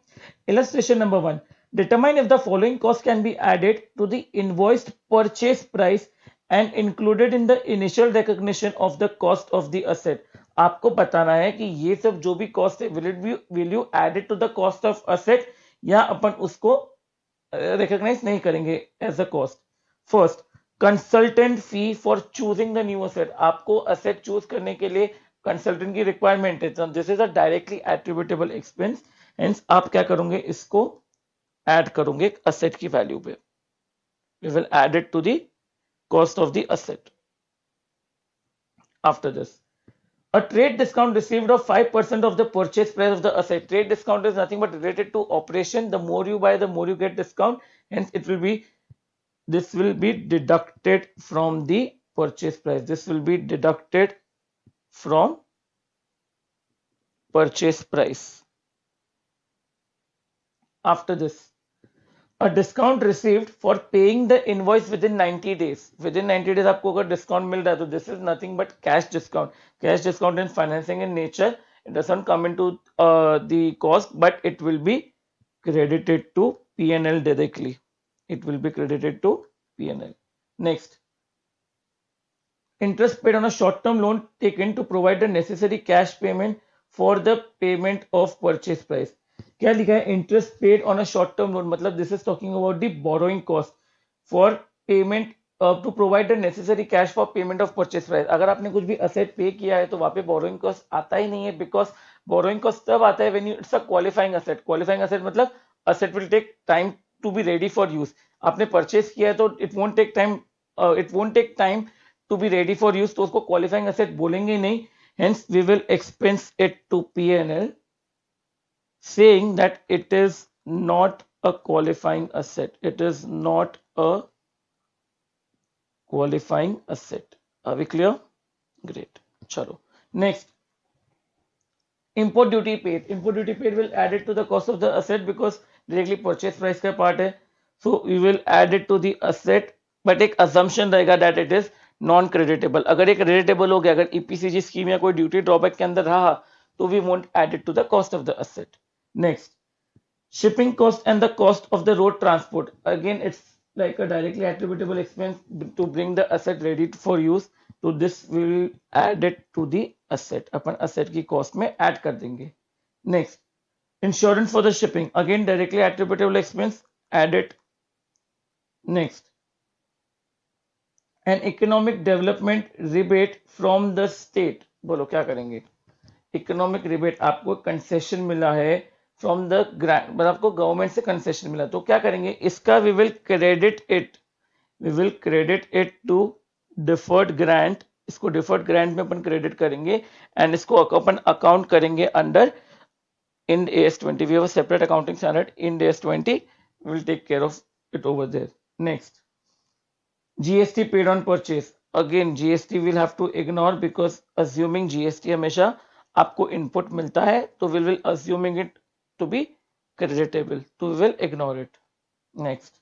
Illustration number 1. Determine if the following cost can be added to the invoiced purchase price and included in the initial recognition of the cost of the asset. आपको बताना है कि ये सब जो भी कॉस्ट है will you added to the cost of asset या अपन उसको रिकॉग्नाइज नहीं करेंगे as a cost. First, consultant fee for choosing the new asset. आपको असेट चूज करने के लिए कंसल्टेंट की रिक्वायरमेंट है. This is a directly attributable expense. Hence आप क्या करोगे, इसको ऐड करोगे असेट की वैल्यू पे. We will add it to the cost of the asset. After this, a trade discount received of 5% of the purchase price of the asset. Trade discount is nothing but related to operation. The more you buy, the more you get discount. Hence, this will be deducted from the purchase price. This will be deducted from purchase price. After this, a discount received for paying the invoice within 90 days. Within 90 days आपको अगर discount मिल रहा है तो this is nothing but cash discount. Cash discount in financing in nature. It doesn't come into the cost, but it will be credited to P&L directly. It will be credited to P&L. Next, interest paid on a short-term loan taken to provide the necessary cash payment for the payment of purchase price. क्या लिखा है, interest paid on a short term loan, मतलब this is talking about the borrowing cost for payment to provide the necessary cash for payment of purchase price. अगर आपने कुछ भी asset पे किया है तो वहां पे बोरोइंग कॉस्ट आता ही नहीं है, बिकॉज बोरोइंग कॉस्ट तब आता है when you it's a qualifying asset. Qualifying asset मतलब asset will take time to be ready for use. आपने परचेस किया है तो it won't take time to be ready for use, तो उसको क्वालिफाइंग असेट बोलेंगे नहीं. Hence we will expense it to P&L, saying that it is not a qualifying asset. It is not a qualifying asset. Are we clear? Great. Chalo. Next, import duty paid. Import duty paid will add it to the cost of the asset because directly purchase price का part है. So we will add it to the asset, but एक assumption रहेगा that it is non creditable. अगर ये creditable हो गया, अगर EPCG scheme या कोई ड्यूटी ड्रॉबैक के अंदर रहा तो we won't add it to the cost of the asset. Next, shipping cost and the cost of the road transport. Again, it's like a directly attributable expense to bring the asset ready for use. So this will add it to the asset. Upon asset की cost में add कर देंगे. Next, insurance for the shipping. Again, directly attributable expense, add it. Next, an economic development rebate from the state. बोलो क्या करेंगे. Economic rebate, आपको concession मिला है फ्रॉम द ग्रांट, मतलब आपको गवर्नमेंट से कंसेशन मिला, तो क्या करेंगे, इसका we will credit it to deferred grant. इसको डिफर्ड ग्रांट में अपन क्रेडिट करेंगे एंड इसको अपन अकाउंट करेंगे under Ind AS 20. We have a separate accounting standard, Ind AS 20. We will take care of it over there. Next, GST paid on purchase. Again, GST will have to ignore because assuming GST हमेशा आपको input मिलता है तो we will assuming it to be creditable, so we will ignore it. Next,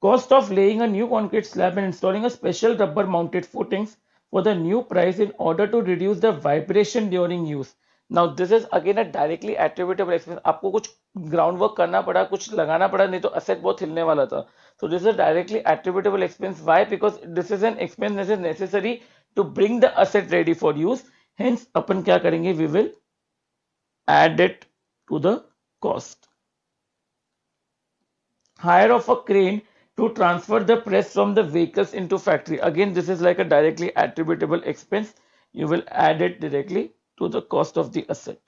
cost of laying a new concrete slab and installing a special rubber mounted footings for the new price in order to reduce the vibration during use. Now this is again a directly attributable expense. आपको कुछ ground work करना पड़ा, कुछ लगाना पड़ा, नहीं तो asset बहुत हिलने वाला था. So this is a directly attributable expense. Why? Because this is an expense that is necessary to bring the asset ready for use. Hence अपन क्या करेंगे, we will add it to the cost. Hire of a crane to transfer the press from the vehicles into factory. Again, this is like a directly attributable expense. You will add it directly to the cost of the asset.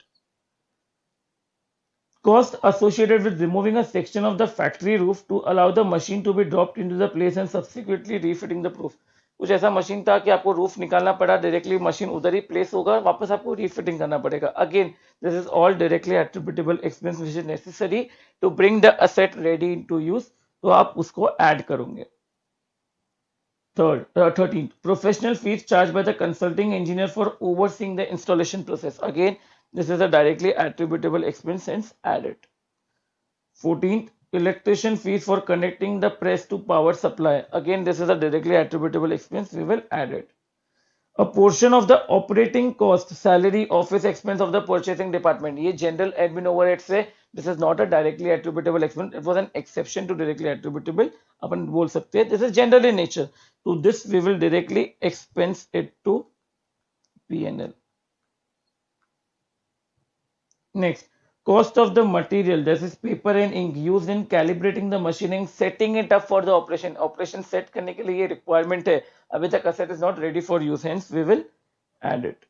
Cost associated with removing a section of the factory roof to allow the machine to be dropped into the place and subsequently refitting the roof. कुछ ऐसा machine था कि आपको roof निकालना पड़ा, directly machine उधर ही place होगा, वापस आपको रीफिटिंग करना पड़ेगा. Again this is all directly attributable expense which is necessary to bring the asset ready to use, तो आप उसको ऐड करोगे. Third, 13th, professional fees charged by the consulting engineer for overseeing the installation process. Again, This is a directly attributable expense, hence add it. 14th, electrician fees for connecting the press to power supply. Again, this is a directly attributable expense. We will add it. A portion of the operating cost, salary, office expense of the purchasing department. ये general admin overhead से this is not a directly attributable expense. It was an exception to directly attributable. अपन बोल सकते हैं this is general in nature. To this we will directly expense it to P&L. Next, cost of the material. This is paper and ink used in calibrating the machining, setting it up for the operation. Operation set करने के लिए ये requirement है. अभी तक asset is not ready for use. Hence, we will add it.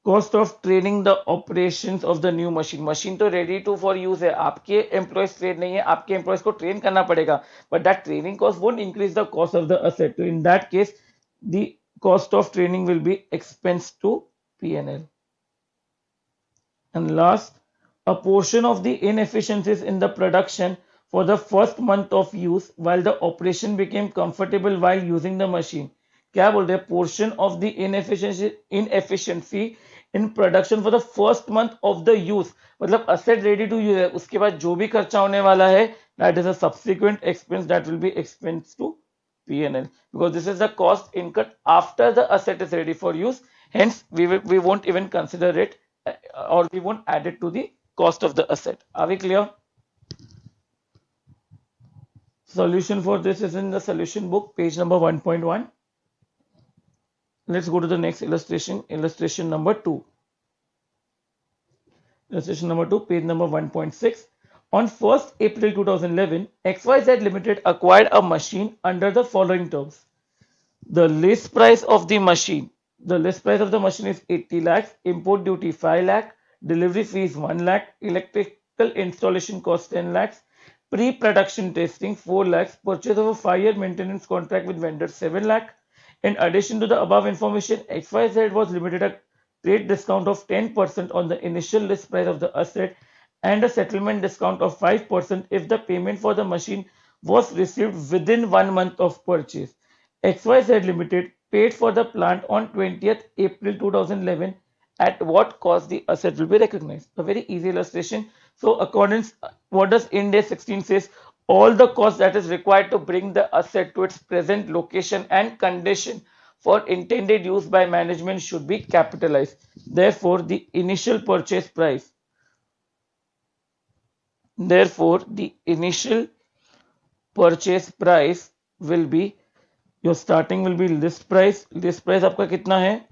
Cost of training the operations of the new machine. Machine तो ready to for use है. आपके employees train नहीं है. आपके employees को train करना पड़ेगा. But that training cost won't increase the cost of the asset. So in that case, the cost of training will be expense to P&L. And last, a portion of the inefficiencies in the production for the first month of use while the operation became comfortable while using the machine. क्या बोल रहे हैं? Portion of the inefficiency in production for the first month of the use. मतलब asset ready to use है, उसके बाद जो भी खर्चा होने वाला है, that is a subsequent expense that will be expense to P&L, because this is the cost incurred after the asset is ready for use. Hence, we won't even consider it or we won't add it to the cost of the asset. Are we clear? Solution for this is in the solution book, page number 1.1. Let's go to the next illustration, illustration number 2. Illustration number 2, page number 1.6. On 1st April 2011, XYZ Limited acquired a machine under the following terms. The list price of the machine. The list price of the machine is 80 lakhs, import duty 5 lakh, delivery fees 1 lakh, electrical installation cost 10 lakhs, pre-production testing 4 lakhs, purchase of a 5-year maintenance contract with vendor 7 lakh. In addition to the above information, XYZ was limited a trade discount of 10% on the initial list price of the asset and a settlement discount of 5% if the payment for the machine was received within 1 month of purchase. XYZ Limited paid for the plant on 20th April 2011. At what cost the asset will be recognized? A very easy illustration. So accordance, what does Ind AS 16 says? All the cost that is required to bring the asset to its present location and condition for intended use by management should be capitalized. Therefore, the initial purchase price will be, your starting will be list price. List price आपका कितना है?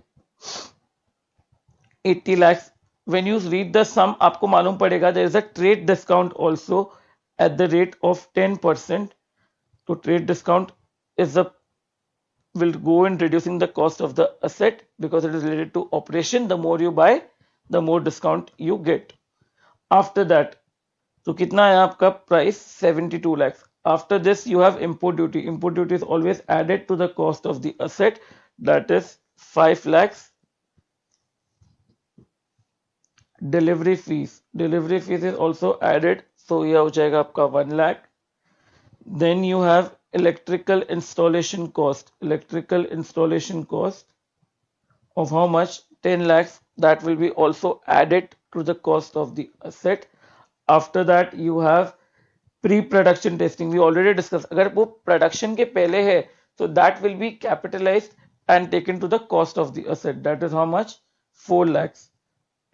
80 lakhs. When you read the sum, आपको मालूम पड़ेगा there is a trade discount also at the rate of 10%. So trade discount will go in reducing the cost of the asset because it is related to operation. The more you buy, the more discount you get. After that, so कितना है आपका price? 72 lakhs. After this, you have import duty. Import duty is always added to the cost of the asset, that is 5 lakhs. Delivery fees is also added, so यह हो जाएगा आपका 1 lakh. Then you have electrical installation cost of how much? 10 lakhs. That will be also added to the cost of the asset. After that, you have pre-production testing. We already discussed. अगर वो production के पहले है, so that will be capitalized and taken to the cost of the asset. That is how much? 4 lakhs.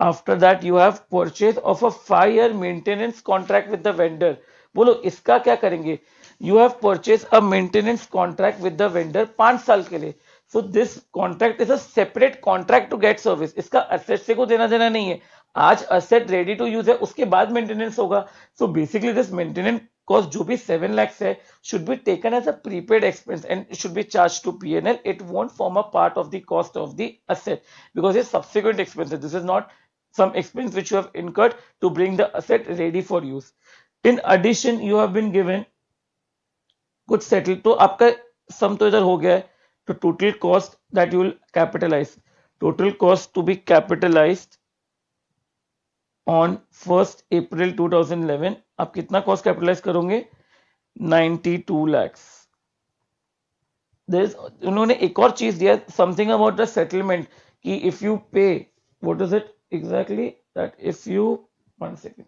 After that, you have purchase of a 5-year maintenance contract with the vendor. बोलो इसका क्या करेंगे? You have purchased a maintenance contract with the vendor 5 साल के लिए. So this contract is a separate contract to get service. इसका asset से को देना देना नहीं है. आज asset ready to use है, उसके बाद maintenance होगा. So basically this maintenance cost जो भी 7 lakhs है should be taken as a prepaid expense and should be charged to P&L. It won't form a part of the cost of the asset because it's subsequent expenses. This is not some expense which you have incurred to bring the asset ready for use. In addition, you have been given कुछ settle, तो आपका sum तो इधर हो गया है. तो total cost that you will capitalize, total cost to be capitalized on 1st April 2011. आप कितना कॉस्ट कैपिटलाइज करोगे? 92 lakhs. उन्होंने एक और चीज दिया, समथिंग अबाउट द सेटलमेंट, कि इफ यू पे what is it exactly? That if you, one second,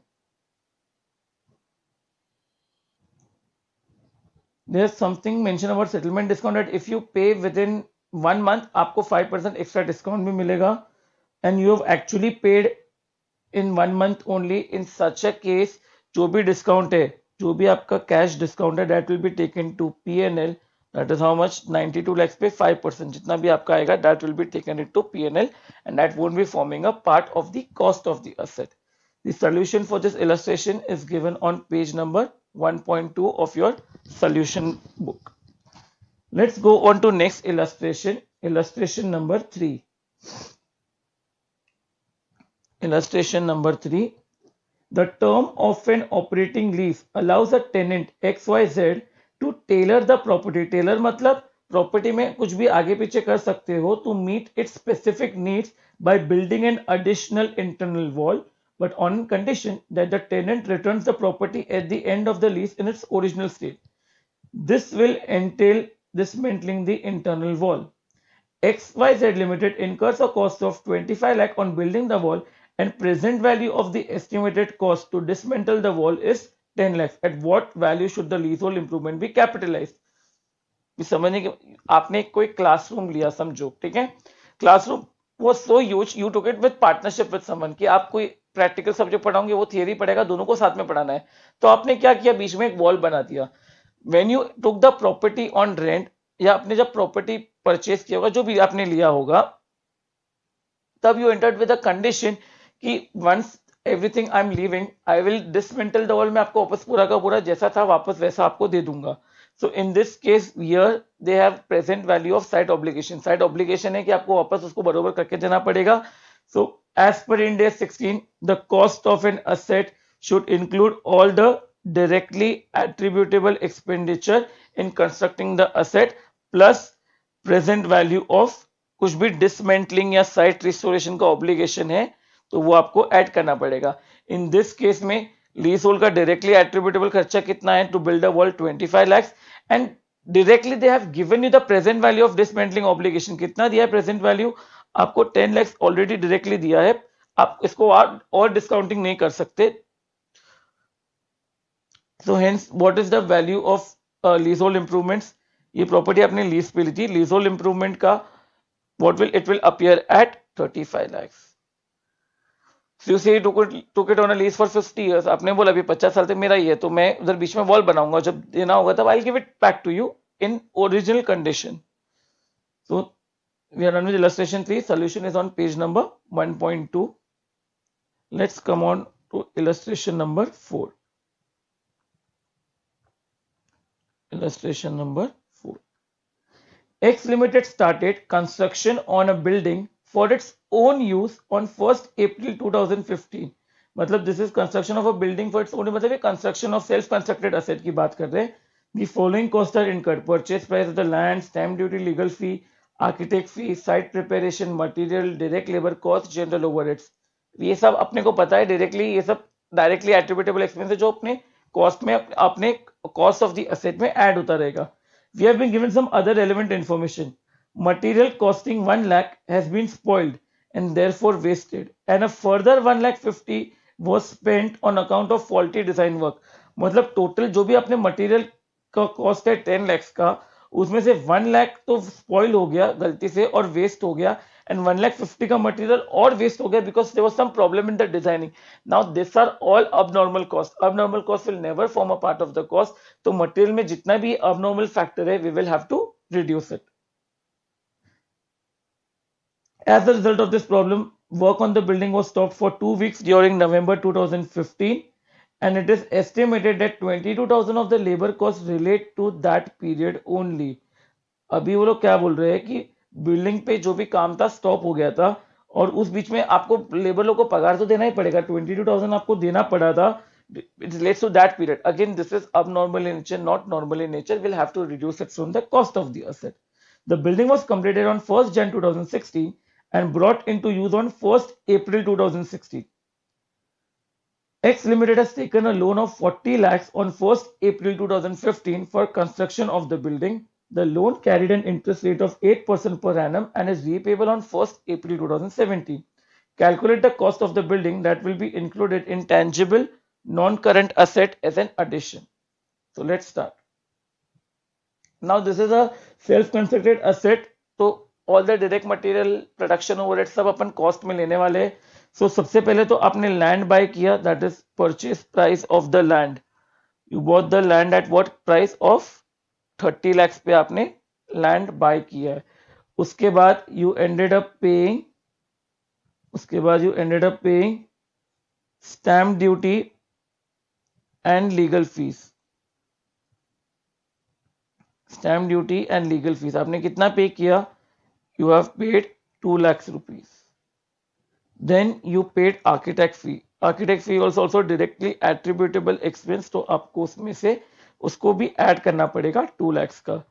there's something mentioned about settlement discount that if you pay within 1 month, आपको 5% extra discount भी मिलेगा, and you have actually paid in 1 month only. In such a case, जो भी discount है, जो भी आपका cash discount है, that will be taken to P&L. That is how much 92 lakhs पे 5% जितना भी आपका आएगा, that will be taken into P&L, and that won't be forming a part of the cost of the asset. The solution for this illustration is given on page number 1.2 of your solution book. Let's go on to next illustration, illustration number 3. Illustration number 3. The term of an operating lease allows a tenant XYZ to tailor the property. Tailor मतलब property में कुछ भी आगे पीछे कर सकते हो to meet its specific needs by building an additional internal wall, but on condition that the tenant returns the property at the end of the lease in its original state. This will entail dismantling the internal wall. XYZ Limited incurs a cost of 25 lakh on building the wall, and present value of the estimated cost to dismantle the wall is 10 lakhs. At what value should the leasehold improvement be capitalized? समझने के, आपने कोई classroom लिया समझो, ठीक है, classroom was so huge, you took it with partnership with someone कि आप कोई प्रैक्टिकल सब्जेक्ट पढ़ाओगे, वो थियरी पढ़ेगा, दोनों को साथ में पढ़ाना है, तो आपने क्या किया, बीच में एक वॉल बना दिया. When you took the property on rent, या आपने जब प्रॉपर्टी परचेज किया होगा, जो भी आपने लिया होगा, तब you entered with a condition कि once everything I am leaving I will dismantle the wall, मैं आपको वापस पूरा का पूरा जैसा था वापस वैसा आपको दे दूंगा. So in this case here they have present value of site obligation. Site obligation है कि आपको वापस उसको बरोबर करके देना पड़ेगा. So as per Ind AS 16, the cost of an asset should include all the directly attributable expenditure in constructing the asset plus present value of कुछ भी डिसमेंटलिंग या साइट रिस्टोरेशन का ऑब्लिगेशन है तो वो आपको ऐड करना पड़ेगा. इन दिस केस में लीज होल्ड का डायरेक्टली एट्रीब्यूटेबल खर्चा कितना है, to build a wall 25 lakhs, and directly they have given you the present value of dismantling obligation. कितना दिया है प्रेजेंट वैल्यू, आपको 10 lakhs ऑलरेडी डायरेक्टली दिया है, आप इसको और डिस्काउंटिंग नहीं कर सकते. So hence what is the value of leasehold improvements, ये प्रॉपर्टी आपने लीज पे ली थी, लीजहोल्ड इंप्रूवमेंट का what will it will appear at 35 lakhs. So you say you took it on a lease for 50 years. आपने बोला अभी 50 साल तक मेरा ही है, तो मैं उधर बीच में वॉल बनाऊंगा, जब देना होगा तब I'll give it back to you in original condition. So we are done with illustration 3. Solution is on page number 1.2. Let's come on to illustration number 4. Illustration number 4. X Limited started construction on a building for its own use on 1st April 2015. मतलब this is construction of a building for its own, मतलब ये construction of self constructed asset की बात कर रहे हैं. The following costs are incurred: purchase price of the land, stamp duty, legal fee, architect fee, site preparation, material, direct labor cost, general overheads. ये सब अपने को पता है डायरेक्टली, ये सब डायरेक्टली एट्रीब्यूटेबल एक्सपेंस है जो अपने कॉस्ट में अपने कॉस्ट ऑफ द एसेट में ऐड होता रहेगा. We have been given some other relevant information. Material costing 1 lakh has been spoiled and therefore wasted, and a further 1 lakh 50 was spent on account of faulty design work. मतलब total जो भी आपने material का cost है 10 lakhs का, उसमें से 1 lakh तो स्पॉइल हो गया गलती से और वेस्ट हो गया, and 1 lakh 50 का मटेरियल और वेस्ट हो गया because there was some problem in the designing. Now these are all abnormal costs. Abnormal costs will never form a part of the cost. तो मटेरियल में जितना भी abnormal factor है we will have to reduce it. As a result of this problem, work on the building was stopped for 2 weeks during November 2015, and it is estimated that 22,000 of the labor costs relate to that period only. अभी वो लोग क्या बोल रहे हैं कि building पे जो भी काम था स्टॉप हो गया था, और उस बीच में आपको लेबर लोग को पगार तो देना ही पड़ेगा, 22,000 आपको देना पड़ा था. It relates to that period. Again, this is abnormal in nature, not normal in nature. We'll have to reduce it from the cost of the asset. The building was completed on 1st Jan 2016 and brought into use on 1st April 2016. X Limited has taken a loan of 40 lakhs on 1st April 2015 for construction of the building. The loan carried an interest rate of 8% per annum and is repayable on 1st April 2017. Calculate the cost of the building that will be included in tangible non-current asset as an addition. So let's start. Now this is a self-constructed asset. तो all the direct material production overhead सब अपन cost में लेने वाले हैं. So सबसे पहले तो आपने land buy किया, that is purchase price of the land. You bought the land at what price of 30 lakhs पे आपने land buy किया है. उसके बाद you ended up paying stamp duty and legal fees. Stamp duty and legal fees आपने कितना पे किया? You have paid 2 lakhs rupees. Then you paid architect fee. Architect fee was also directly attributable expense, तो आपको उसमें से उसको भी ऐड करना पड़ेगा 2 lakhs का.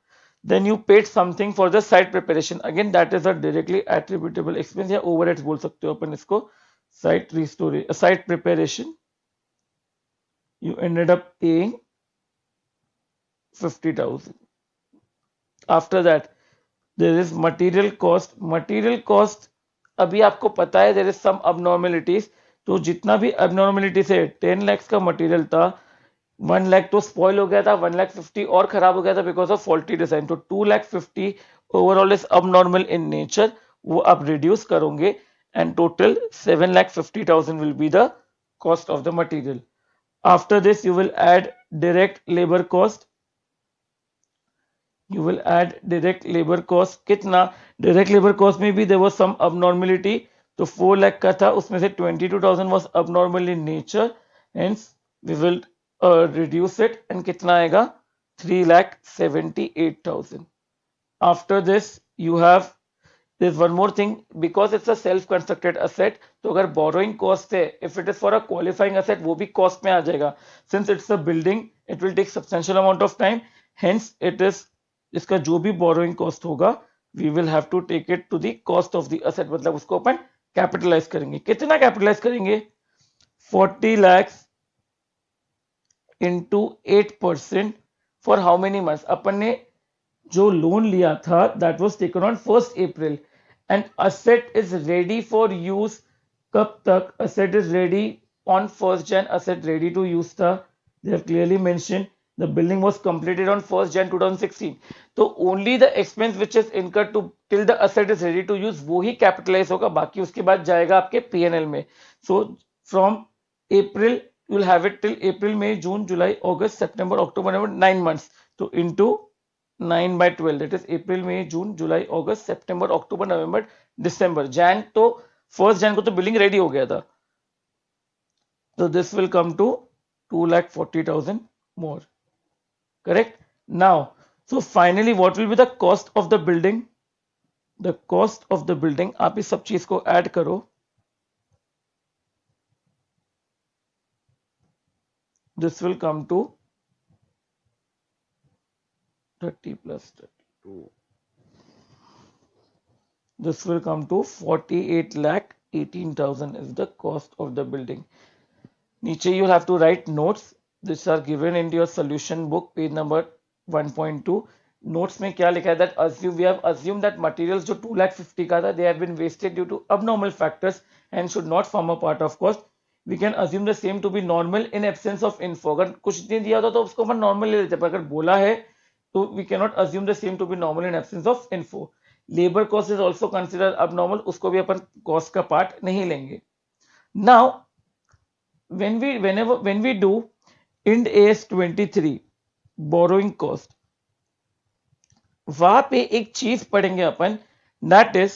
Then you paid something for the site preparation. Again that is a directly attributable expense या overheads बोल सकते हो अपन इसको. Site preparation. You ended up paying 50,000. After that there is material cost. अभी आपको पता है there is some abnormalities. तो जितना भी abnormalities है 10 lakhs का मटेरियल था, 1 lakh तो स्पॉइल हो गया था, 1 lakh 50 और खराब हो गया था बिकॉज ऑफ फॉल्टी डिजाइन. तो 2 lakh 50 overall is abnormal in nature, वो आप रिड्यूस करोगे and total 7 lakh 50,000 will be the cost of the material. After this you will add direct labor cost. कितना? डायरेक्ट लेबर कॉस्ट में भी there was some abnormality. तो 4 लाख का था, उसमें से 22,000 was abnormal in nature, hence we will reduce it and कितना आएगा? 3,78,000. After this you have there's one more thing, because it's a self constructed asset. तो अगर borrowing cost है, if it is for a qualifying asset, वो भी cost में आ जाएगा. Since it's a building, it will take substantial amount of time, hence it is इसका जो भी बोरोइंग कॉस्ट होगा we will have to take it to the cost of the asset, मतलब उसको अपन कैपिटलाइज करेंगे. कितना कैपिटलाइज करेंगे? 40 lakhs into 8% for how many months? अपन ने जो लोन लिया था that was taken on 1st April and asset is ready for use. कब तक asset is ready? On 1st Jan asset ready to use था. They have clearly mention the building was completed on 1st Jan 2016. तो only the expense which is incurred to till the asset is ready to use वो ही capitalize होगा, बाकी उसके बाद जाएगा आपके P&L में. So from April you will have it till April, May, June, July, August, September, October, November, 9 months. तो into 9 by 12, that is April, May, June, July, August, September, October, November, December. Jan तो 1st Jan को तो building ready हो गया था. So this will come to 2,40,000 more. Correct? Now, so finally what will be the cost of the building? The cost of the building, आप इस सब चीज को ऐड करो. This will come to 30 plus 32. This will come to 48 lakh 18,000 is the cost of the building. नीचे you have to write notes. These are given in your solution book, page number 1.2. Notes में क्या लिखा है? That we have assumed that materials जो 2,50,000 का था, they have been wasted due to abnormal factors and should not form a part of cost. We can assume the same to be normal in absence of info. अगर कुछ नहीं दिया होता तो उसको अपन नॉर्मल ले लेते, पर अगर बोला है तो we cannot assume the same to be normal in absence of info. Labor cost is also considered abnormal, उसको भी अपन cost का पार्ट नहीं लेंगे. Now when we do Ind AS 23 borrowing cost, वहां पे एक चीज पढ़ेंगे अपन, that is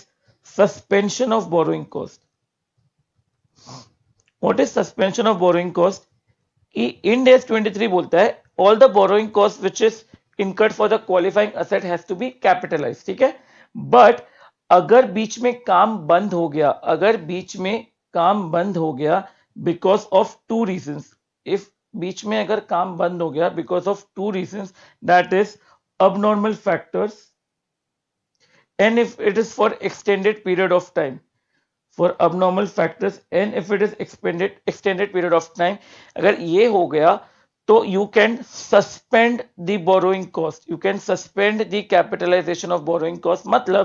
suspension of borrowing cost. What is suspension of borrowing cost? कि इंड एस 23 बोलता है all the borrowing cost which is incurred for the qualifying asset has to be capitalise. ठीक है, बट अगर बीच में काम बंद हो गया, बिकॉज ऑफ 2 रीजंस. इफ बीच में अगर काम बंद हो गया because of 2 reasons, that is abnormal factors and if it is for extended period of time. For abnormal factors and if it is extended period of time, अगर ये हो गया तो you can suspend the borrowing cost, you can suspend the capitalization of borrowing cost. मतलब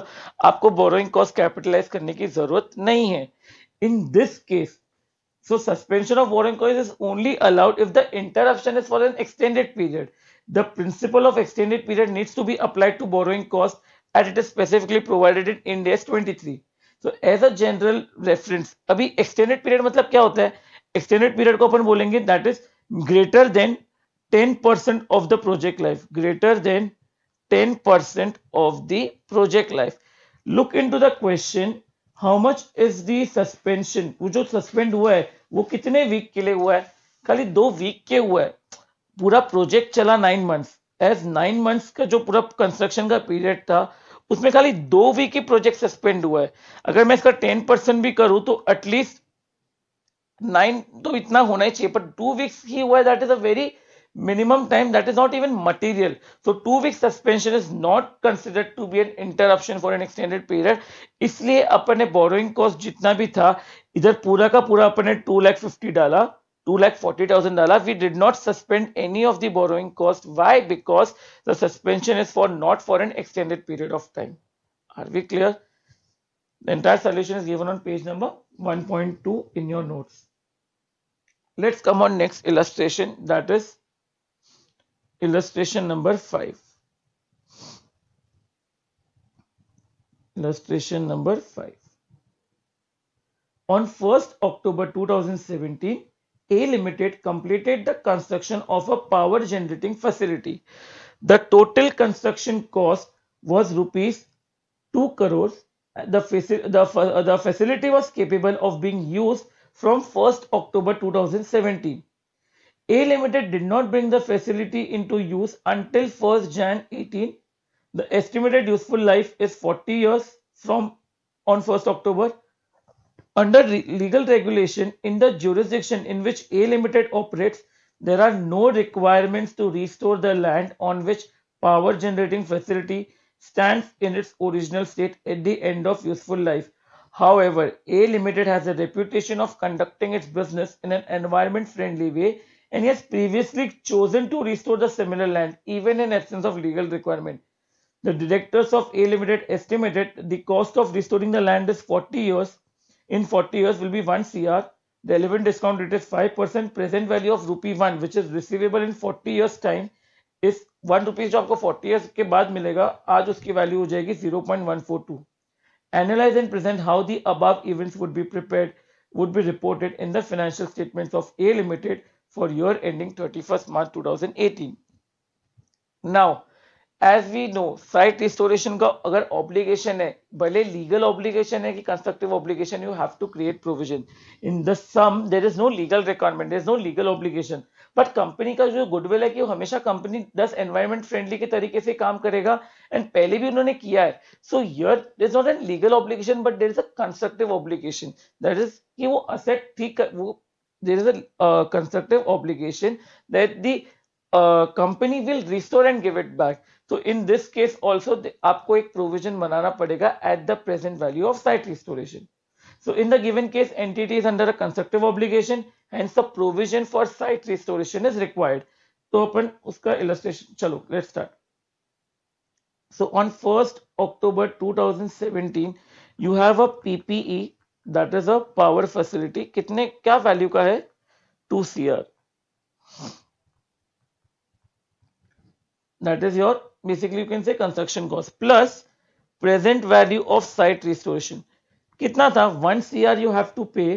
आपको borrowing cost capitalize करने की जरूरत नहीं है. In this case, so suspension of borrowing cost is only allowed if the interruption is for an extended period. The principle of extended period needs to be applied to borrowing cost as it is specifically provided in Ind AS 23. So as a general reference, अभी extended period मतलब क्या होता है? Extended period को अपन बोलेंगे that is greater than 10% of the project life. Greater than 10% of the project life. Look into the question, how much is the suspension? वो जो सस्पेंड हुआ है वो कितने वीक के लिए हुआ है? खाली 2 वीक के हुआ है. पूरा प्रोजेक्ट चला 9 मंथ्स. एज 9 मंथ्स का जो पूरा कंस्ट्रक्शन का पीरियड था उसमें खाली 2 वीक ही प्रोजेक्ट सस्पेंड हुआ है. अगर मैं इसका 10% भी करूं तो एटलीस्ट 9 तो इतना होना ही चाहिए, पर 2 वीक्स ही हुआ है. That is a very minimum time, that is not even material. So 2 week suspension is not considered to be an interruption for an extended period. इसलिए अपन ने borrowing cost जितना भी था इधर पूरा का पूरा अपन ने 2,50,000 डाला, 2,40,000 डाला. We did not suspend any of the borrowing cost. Why? Because the suspension is for not for an extended period of time. Are we clear? The entire solution is given on page number 1.2 in your notes. Let's come on next illustration, that is illustration number 5. Illustration number 5. On 1st October 2017, A Limited completed the construction of a power generating facility. The total construction cost was rupees 2 crores. The facility was capable of being used from 1st October 2017. A Limited did not bring the facility into use until 1st Jan 18. The estimated useful life is 40 years from on 1st October. Under legal regulation in the jurisdiction in which A Limited operates, there are no requirements to restore the land on which power generating facility stands in its original state at the end of useful life. However, A Limited has a reputation of conducting its business in an environment friendly way and has previously chosen to restore the similar land even in absence of legal requirement. The directors of A Limited estimated the cost of restoring the land is 40 years. In 40 years will be 1 CR. Relevant discount rate is 5%. Present value of rupee 1 which is receivable in 40 years time is 1 rupees जो आपको 40 years के बाद मिलेगा, आज उसकी value हो जाएगी 0.142. Analyze and present how the above events would be reported in the financial statements of A Limited for year ending 31st March 2018. Now, as we know site restoration का अगर ऑब्लिगेशन है, भले लीगल ऑब्लिगेशन है कि constructive obligation, you have to create provision. In the sum there is no legal requirement, there is no legal obligation. But company का जो goodwill है कि वो हमेशा कंपनी 10 एनवायरमेंट फ्रेंडली के तरीके से काम करेगा, एंड पहले भी उन्होंने किया है. So here there is not an legal obligation but there is a constructive obligation. That is कि वो असेट ठीक वो there is a constructive obligation that the company will restore and give it back. तो in this case also आपको एक provision बनाना पड़ेगा at the present value of site restoration. So in the given case, entity is under a constructive obligation, hence the provision for site restoration is required. तो अपन उसका illustration, चलो let's start. So on 1st October 2017, you have a PPE, that is a power facility. कितने क्या value का है? 2 CR. That is your basically you can say construction cost plus present value of site restoration. कितना था? 1 CR you have to pay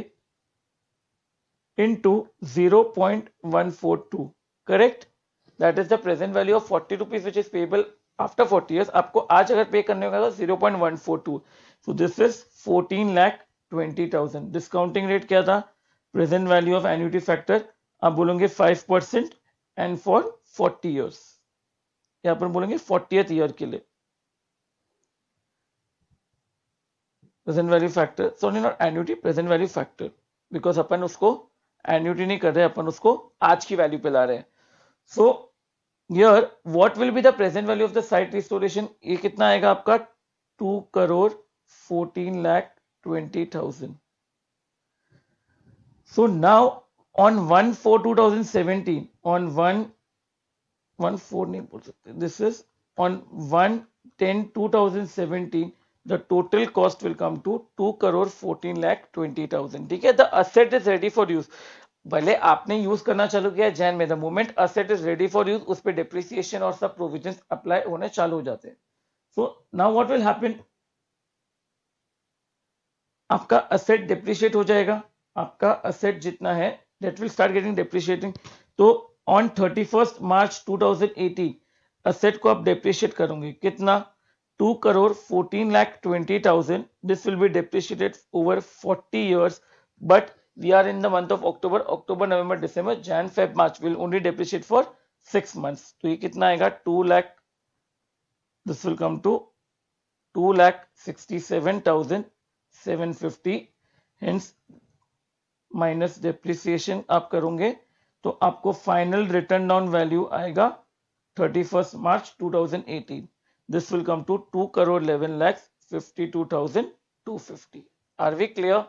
into 0.142. Correct? That is the present value of 40 rupees which is payable after 40 years. आपको आज अगर पे करने होगा 0.142. So this is 14,20,000. Discounting rate क्या था? Present value of annuity factor आप बोलोगे 5% and for 40 years. यहाँ पर बोलेंगे 40th ईयर के लिए. Present value factor, so not annuity, present value factor, because अपन उसको एन्युटी नहीं कर रहे, अपन उसको आज की वैल्यू पे ला रहे हैं. So here what will be the present value of the site restoration? ये कितना आएगा आपका? 2,14,20,000. सो नाउ ऑन 1/4/2017, ऑन 1/4 नहीं बोल सकते, this is on 1/10/2017, the total cost will come to 2 crore 14 lakh 20,000. ठीक है, the asset is ready for use. भले आपने यूज करना चालू किया जैन में, the moment asset is ready for use उस पर डिप्रिसिएशन और सब प्रोविजंस अप्लाई होने चालू हो जाते हैं. So now what will happen, आपका असेट डिप्रिशिएट हो जाएगा, आपका असेट जितना है that will start getting depreciating. तो ऑन 31 मार्च 2018 असेट को आप डिप्रिशिएट करोगे कितना, 2 crore 14 lakh 20,000. This will be depreciated over 40 years, but we are in the month of October, November, December, Jan, Feb, March will only depreciate for 6 months. तो ये कितना आएगा 2 lakh, this will come to 2,67,750. Hence minus depreciation आप करोगे तो आपको final return down value आएगा 31 मार्च 2018. This will come to 2 crore 11 lakhs 52,250. Are we clear?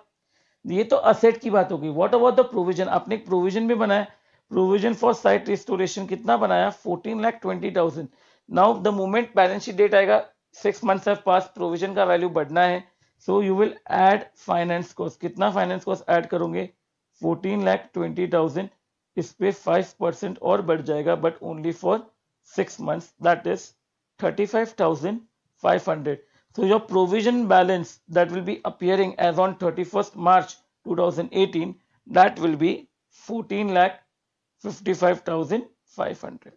ये तो असेट की बात होगी. व्हाट अबाउट द प्रोविजन, आपने एक प्रोविजन भी बनाया, प्रोविजन फॉर साइट रिस्टोरेशन कितना बनाया 14,20,000. Now the moment balance sheet date आएगा 6 months हैव पास, प्रोविजन का वैल्यू बढ़ना है. So you will add finance cost. कितना फाइनेंस कॉस्ट ऐड करोगे 14,20,000. इस पे 5% और बढ़ जाएगा but only for 6 months, that is 35,500. So your provision balance that will be appearing as on 31st March 2018, that will be 14,55,500.